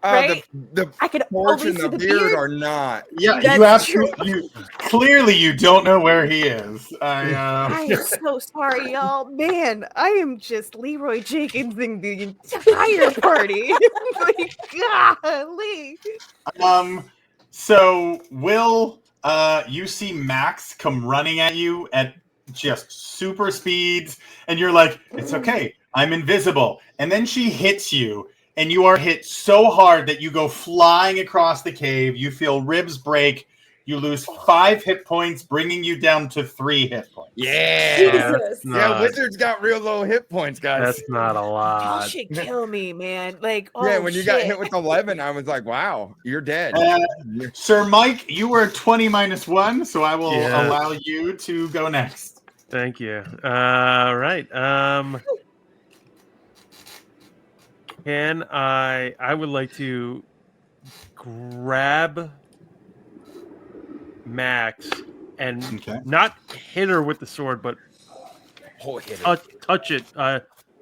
Right? The I could torch only and see the the beard beard. are not. Yeah, That's you clearly you don't know where he is. I am so sorry, y'all. Man, I am just Leroy Jenkinsing the entire party. Like, golly. So Will, you see Max come running at you at just super speeds, and you're like, it's okay, I'm invisible. And then she hits you, and you are hit so hard that you go flying across the cave. You feel ribs break. You lose 5 hit points, bringing you down to 3 hit points. Yeah. Jesus. Yeah, wizards got real low hit points, guys. That's not a Y'all lot. should kill me, man. Like, oh, Yeah, when you got shit. hit with 11, I was like, wow, you're dead. Sir Mike, you were 20 minus 1, so I will Yeah. allow you to go next. Thank you. Right. Can I would like to grab Max and Okay. not hit her with the sword, but hit touch it,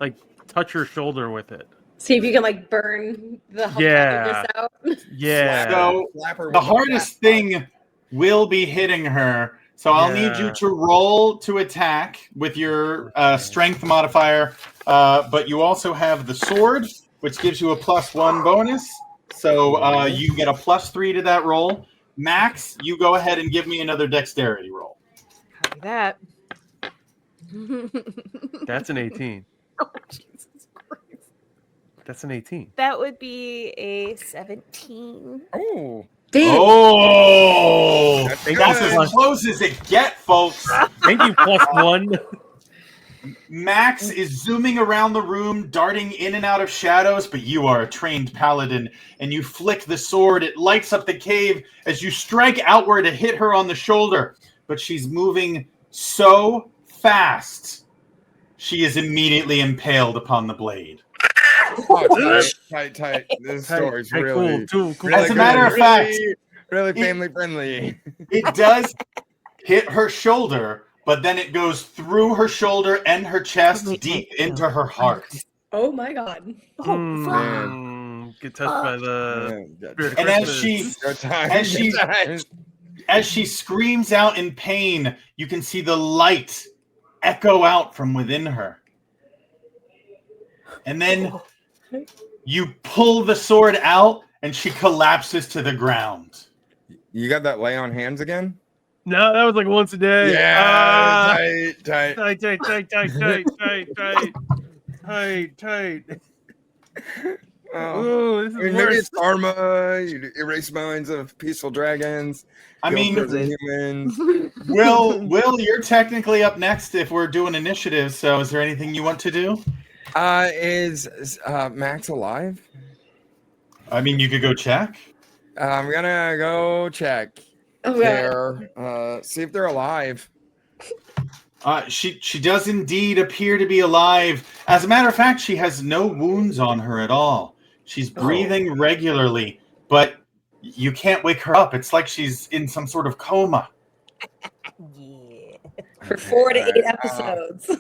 like touch her shoulder with it. See if you can like burn the Yeah. out. Yeah. So the hardest thing will be hitting her. So I'll need you Yeah. to roll to attack with your strength modifier, but you also have the sword, which gives you a +1 bonus. So you get a +3 to that roll. Max, you go ahead and give me another dexterity roll. Copy that. That's an 18. Oh, Jesus Christ. That's an 18. That would be a 17. Oh, Oh, That's that's good. as close as it get, folks. Thank you, +1. Max is zooming around the room, darting in and out of shadows, but you are a trained paladin, and you flick the sword. It lights up the cave as you strike outward to hit her on the shoulder, but she's moving so fast, she is immediately impaled upon the blade. oh tight. This story's Hey, really, cool. really As a matter of fact, really family friendly. it does hit her shoulder, but then it goes through her shoulder and her chest, deep into her heart. Oh my god. Get touched by the spirit of And Christmas. as she screams out in pain, you can see the light echo out from within her. And then you pull the sword out, and she collapses to the ground. You got that lay on hands again? No, that was like once a day. Yeah, tight. Tight. Oh. Ooh, this is Maybe worse. it's karma. You erase minds of peaceful dragons. I mean, humans. Will, you're technically up next if we're doing initiative. So, is there anything you want to do? Is Max alive? I mean, you could go check. I'm gonna go check. Oh, there. See if they're alive. She does indeed appear to be alive. As a matter of fact, she has no wounds on her at all. She's breathing regularly, but you can't wake her up. It's like she's in some sort of coma. For 4 to 8 episodes.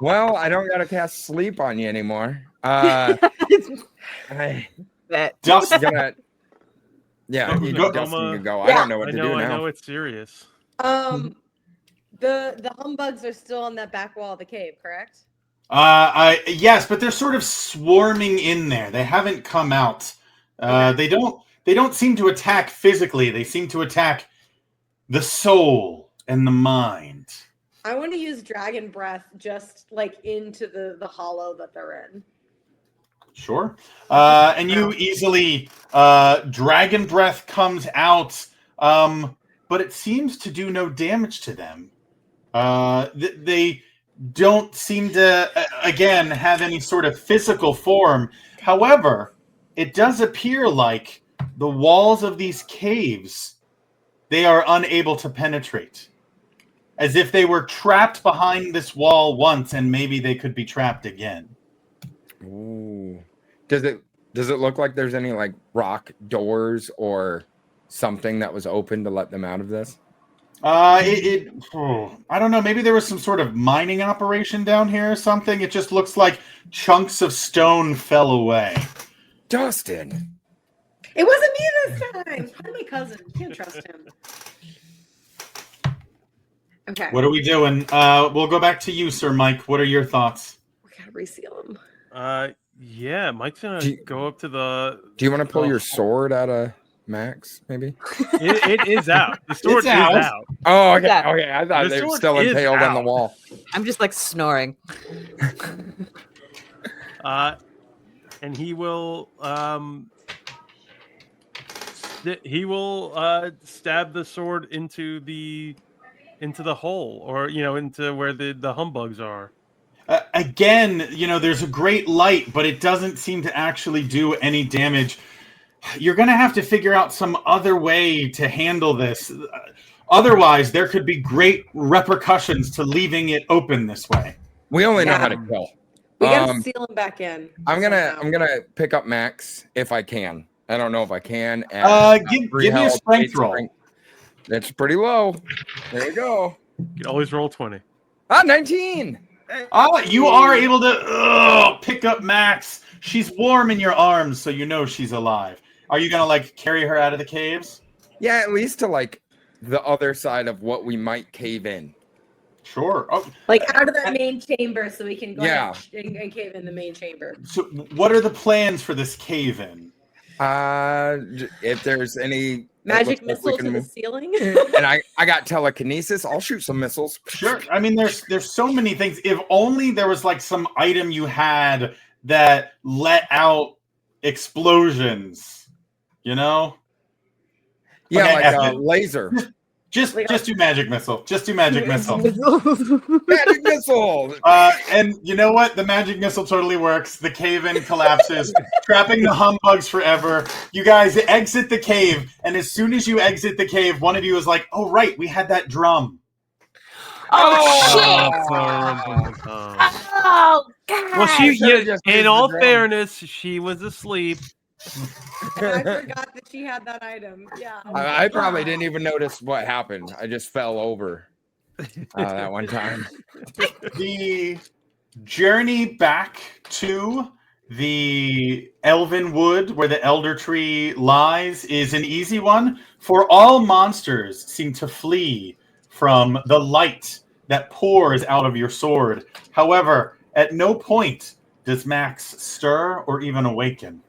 Well, I don't gotta cast sleep on you anymore. Dustin, Dustin can go. Yeah, I don't know what to do now. I know it's serious. The humbugs are still on that back wall of the cave, correct? Yes, but they're sort of swarming in there. They haven't come out. They don't seem to attack physically. They seem to attack the soul and the mind. I want to use dragon breath just like into the hollow that they're in. Sure. And you easily dragon breath comes out, but it seems to do no damage to them. They don't seem to, again, have any sort of physical form. However, it does appear like the walls of these caves, they are unable to penetrate. As if they were trapped behind this wall once, and maybe they could be trapped again. Ooh. Does it look like there's any like rock doors or something that was open to let them out of this? I don't know. Maybe there was some sort of mining operation down here or something. It just looks like chunks of stone fell away. Dustin. It wasn't me this time. Probably my cousin. Can't trust him. Okay. What are we doing? We'll go back to you, Sir Mike. What are your thoughts? We gotta reseal him. Yeah, Mike's gonna go up to the. Do you want to pull your sword out of Max? Maybe it is out. The sword is out. Oh, okay. Yeah. Okay, I thought they were still impaled on the wall. I'm just like snoring. And he will stab the sword into the hole, or into where the humbugs are. Again, there's a great light, but it doesn't seem to actually do any damage. You're going to have to figure out some other way to handle this. Otherwise, there could be great repercussions to leaving it open this way. We only know how to kill. We gotta seal him back in. I'm gonna pick up Max if I can. I don't know if I can. Give me a strength roll. That's pretty low. There you go. You can always roll 20. 19. You are able to pick up Max. She's warm in your arms, so you know she's alive. Are you gonna carry her out of the caves? Yeah, at least to the other side of what we might cave in. Sure. Oh, out of that main chamber, so we can go and cave in the main chamber. So, what are the plans for this cave in? If there's any magic missile to the ceiling, and I got telekinesis, I'll shoot some missiles. Sure. I mean, there's so many things. If only there was some item you had that let out explosions, Yeah, okay, a laser. Just do magic missile. Just do magic missile. Magic missile. And you know what? The magic missile totally works. The cave-in collapses, trapping the humbugs forever. You guys exit the cave, and as soon as you exit the cave, one of you is like, "Oh right, we had that drum." Oh, shit! Oh God! Well, in all fairness, she was asleep. And I forgot that she had that item. Yeah. I probably didn't even notice what happened. I just fell over that one time. The journey back to the Elven Wood, where the Elder Tree lies, is an easy one, for all monsters seem to flee from the light that pours out of your sword. However, at no point does Max stir or even awaken.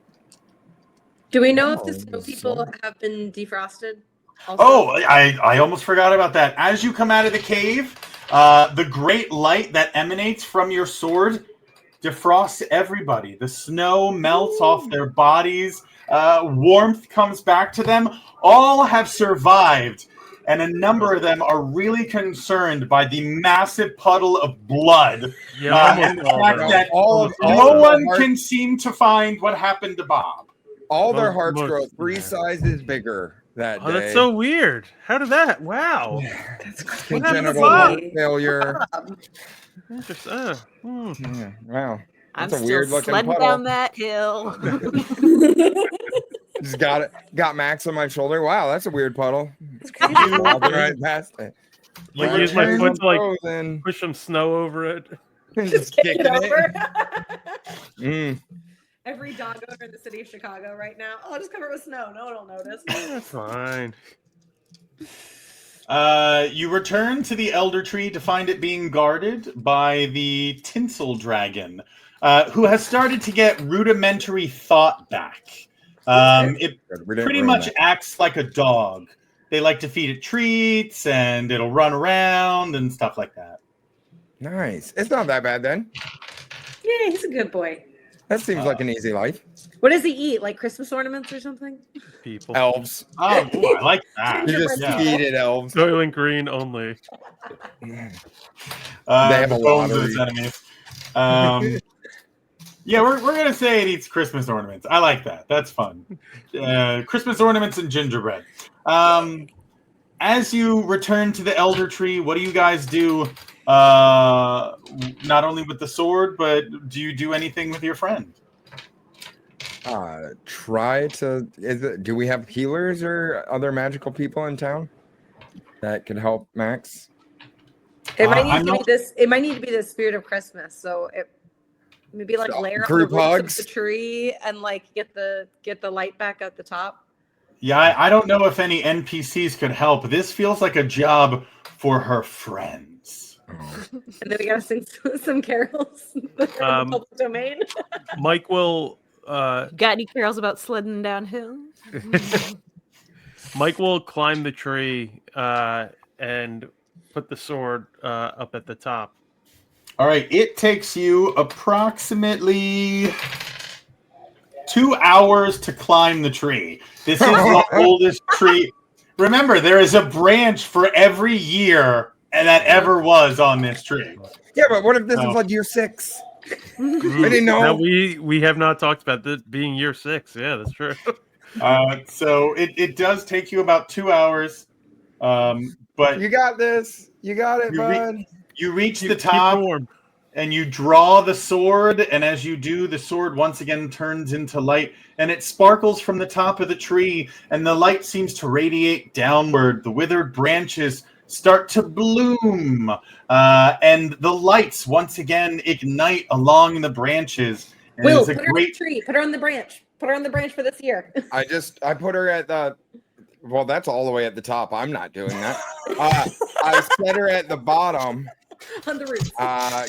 Do we know if the snow people have been defrosted? Also? Oh, I almost forgot about that. As you come out of the cave, the great light that emanates from your sword defrosts everybody. The snow melts off their bodies. Warmth comes back to them. All have survived, and a number of them are really concerned by the massive puddle of blood. And the fact that no one can seem to find what happened to Bob. All their hearts grow 3 sizes bigger that day. Oh, that's so weird. How did that? Wow. That's Congenital heart failure. Interesting. Yeah, wow. I'm That's a still weird looking sledding puddle. down that hill. Just got Max on my shoulder. Wow, that's a weird puddle. I'll be right past it. Like use my foot to like push some snow over it. Just kicking it. Every dog owner in the city of Chicago right now. Oh, just cover it with snow. No one will notice. That's fine. You return to the Elder Tree to find it being guarded by the Tinsel Dragon, who has started to get rudimentary thought back. It pretty much acts like a dog. They like to feed it treats, and it'll run around and stuff like that. Nice. It's not that bad then. Yeah, he's a good boy. That seems like an easy life. What does he eat? Like Christmas ornaments or something? People. Elves. Oh, ooh, I like that. You just feed it elves. Soylent Green only. They have a lot of enemies. Yeah, we're gonna say it eats Christmas ornaments. I like that. That's fun. Christmas ornaments and gingerbread. As you return to the Elder Tree, what do you guys do? Not only with the sword, but do you do anything with your friend? Try to. Do we have healers or other magical people in town that could help Max? It might need to be this. It might need to be the spirit of Christmas. So it maybe like layer on the roots of the tree and like get the light back at the top. Yeah, I don't know if any NPCs could help. This feels like a job for her friends. And then we gotta sing some carols in the public domain. Mike will. Got any carols about sledding downhill? Mike will climb the tree and put the sword up at the top. All right, it takes you approximately 2 hours to climb the tree. This is the oldest tree. Remember, there is a branch for every year that ever was on this tree. Yeah, but what if this is like year 6? I didn't know. No, we have not talked about this being year 6. Yeah, that's true. So it does take you about 2 hours. But you got this. You got it, bud. You reach the top and you draw the sword, and as you do, the sword once again turns into light, and it sparkles from the top of the tree, and the light seems to radiate downward. The withered branches start to bloom, and the lights once again ignite along the branches. And Will, put her on the tree. Put her on the branch. Put her on the branch for this year. I put her at the. Well, that's all the way at the top. I'm not doing that. I set her at the bottom. On the roof.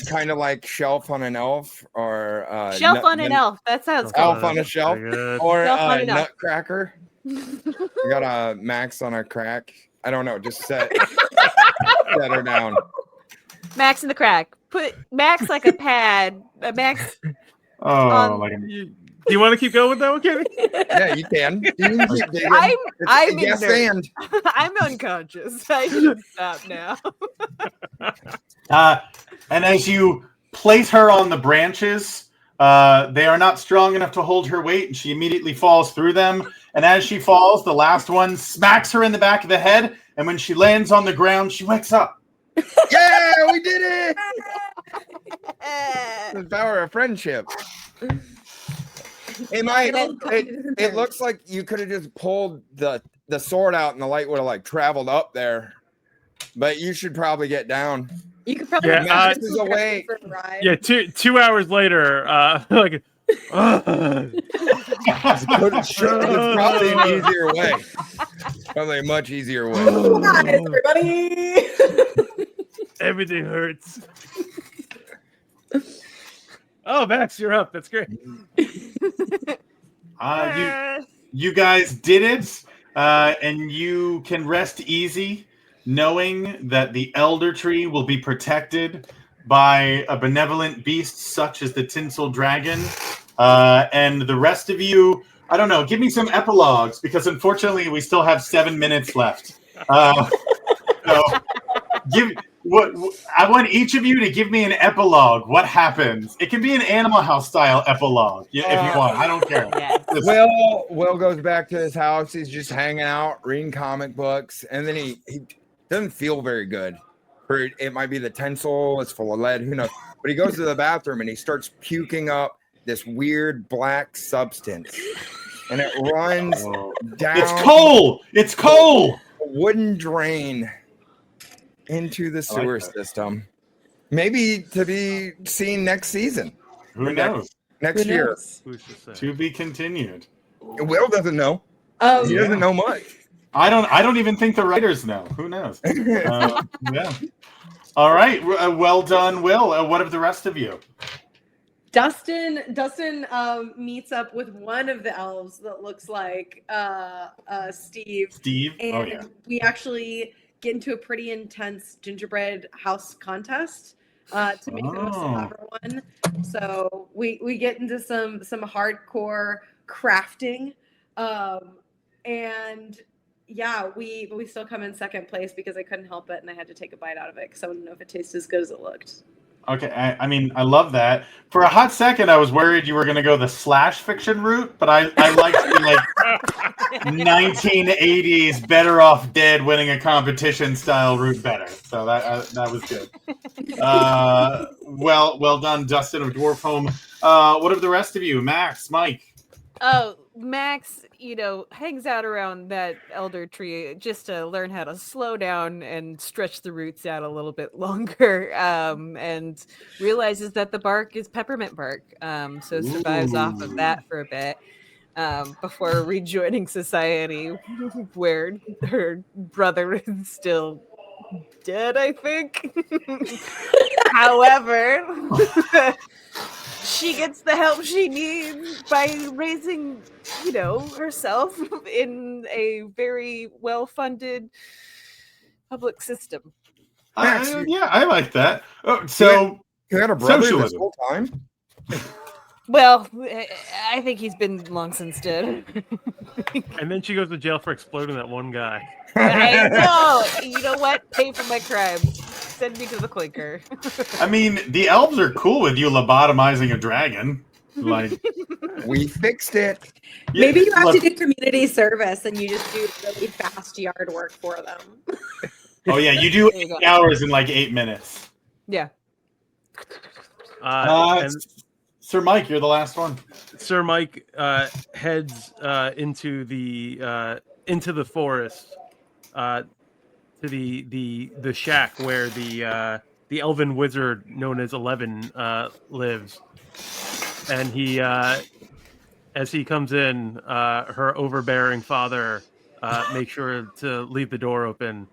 Kind of like shelf on an elf, or shelf on an elf. That sounds cool. Elf on a shelf, or nutcracker. We got a Max on a crack. I don't know. Just set her down. Max in the crack. Put Max like a pad. Max. Do you want to keep going with that one, Katie? Yeah, you can. You can keep digging. I'm yes, and I'm unconscious. I should stop now. And as you place her on the branches, they are not strong enough to hold her weight, and she immediately falls through them. And as she falls, the last one smacks her in the back of the head, and when she lands on the ground, she wakes up. Yeah, we did it! The power of friendship. It might. It'll cut you to the It throat. looks like you could have just pulled the sword out, and the light would have like traveled up there. But you should probably get down. You could probably Yeah, Max just is awake. for a ride. Yeah, 2 hours later, like, It's probably an easier way. Probably a much easier way. Hi, everybody. everything hurts. Oh, Max, you're up. That's great. You guys did it, and you can rest easy knowing that the Elder Tree will be protected by a benevolent beast such as the Tinsel Dragon. And the rest of you, I don't know, give me some epilogues, because unfortunately we still have 7 minutes left. So I want each of you to give me an epilogue. What happens? It can be an Animal House style epilogue, if you want. I don't care. Yes. Will goes back to his house. He's just hanging out, reading comic books, and then he doesn't feel very good. Or it might be the tinsel. It's full of lead. Who knows? But he goes to the bathroom and he starts puking up this weird black substance, and it runs down. It's coal. It's coal. A wooden drain into the sewer system. Maybe to be seen next season. Who knows? Next year. Who's to say? To be continued. Will doesn't know. He doesn't know much. I don't even think the writers know. Who knows? Yeah. All right. Well done, Will. What of the rest of you? Dustin meets up with one of the elves that looks like Steve. Steve? And we actually get into a pretty intense gingerbread house contest to make the most clever one. So we get into some hardcore crafting. And yeah, we still come in second place because I couldn't help it and I had to take a bite out of it because I wanted to know if it tasted as good as it looked. Okay, I mean, I love that. For a hot second, I was worried you were going to go the slash fiction route, but I liked the 1980s Better Off Dead winning a competition style route better. So that was good. Well done, Dustin of Dwarf Home. What of the rest of you? Max, Mike? Oh, Max, hangs out around that elder tree just to learn how to slow down and stretch the roots out a little bit longer, and realizes that the bark is peppermint bark, so survives off of that for a bit before rejoining society, where her brother is still dead, I think. However, she gets the help she needs by raising, herself in a very well-funded public system. I like that. Oh, so you had a brother socialism. this whole time? Well, I think he's been long since dead. And then she goes to jail for exploding that one guy. I know. You know what? Pay for my crimes. Send me to the clinker. I mean, the elves are cool with you lobotomizing a dragon. We fixed it. Maybe you have to do community service and you just do really fast yard work for them. Oh yeah, you do 8 hours in 8 minutes. Yeah. Sir Mike, you're the last one. Sir Mike heads into the forest, to the shack where the elven wizard known as 11 lives, and he as he comes in, her overbearing father makes sure to leave the door open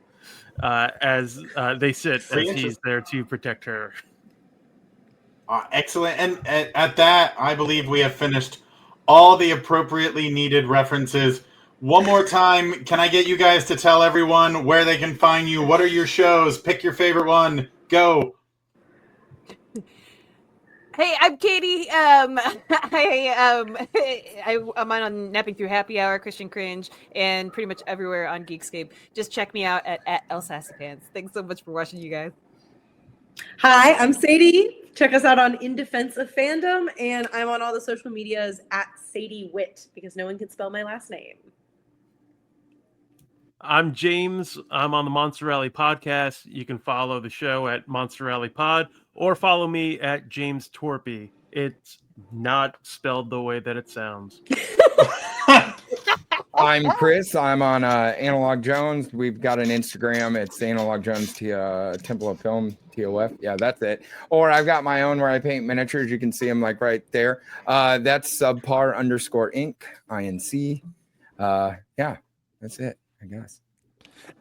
as they sit, as he's there to protect her. Excellent. And at that, I believe we have finished all the appropriately needed references. One more time, can I get you guys to tell everyone where they can find you? What are your shows? Pick your favorite one. Go. Hey, I'm Katie. I'm on Napping Through Happy Hour, Christian Cringe, and pretty much everywhere on Geekscape. Just check me out at El Sassapants. Thanks so much for watching, you guys. Hi, I'm Sadie. Check us out on In Defense of Fandom, and I'm on all the social medias at Sadie Wit because no one can spell my last name. I'm James. I'm on the Monster Rally podcast. You can follow the show at Monster Rally Pod or follow me at James Thorpey. It's not spelled the way that it sounds. I'm Chris. I'm on Analog Jones. We've got an Instagram. It's Analog Jones Temple of Film TOF. Yeah, that's it. Or I've got my own where I paint miniatures. You can see them like right there. That's subpar_Inc. INC. Yeah, that's it, I guess.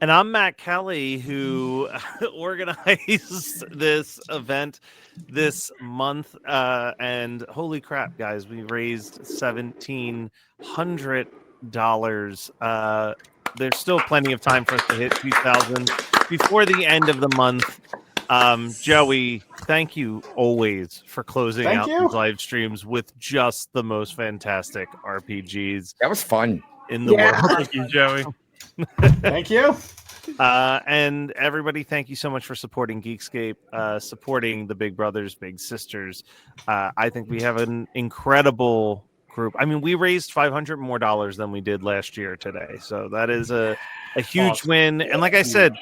And I'm Matt Kelly, who organized this event this month. And holy crap, guys, we raised $1,700. There's still plenty of time for us to hit 2,000 before the end of the month. Joey, thank you always for closing out these live streams with just the most fantastic RPGs. That was fun. In the world. Thank you, Joey. Thank you. And everybody, thank you so much for supporting Geekscape, supporting the Big Brothers, Big Sisters. I think we have an incredible group. I mean, we raised $500 more than we did last year today. So that is a huge win. And like I said,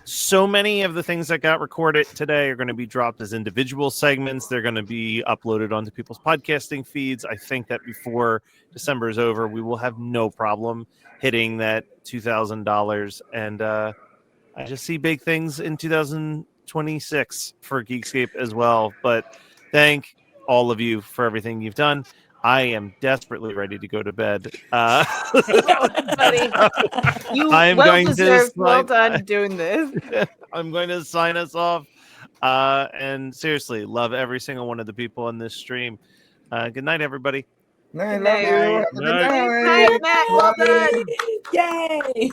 so many of the things that got recorded today are going to be dropped as individual segments. They're going to be uploaded onto people's podcasting feeds. I think that before December is over, we will have no problem hitting that $2,000. And I just see big things in 2026 for Geekscape as well. But thank all of you for everything you've done. I am desperately ready to go to bed. Buddy, you I'm well going deserved. to Well done doing this. I'm going to sign us off. And seriously, love every single one of the people in this stream. Good night, everybody. Night, Good night. love you. Have a good Night. night. Night, Matt. Well done. Yay!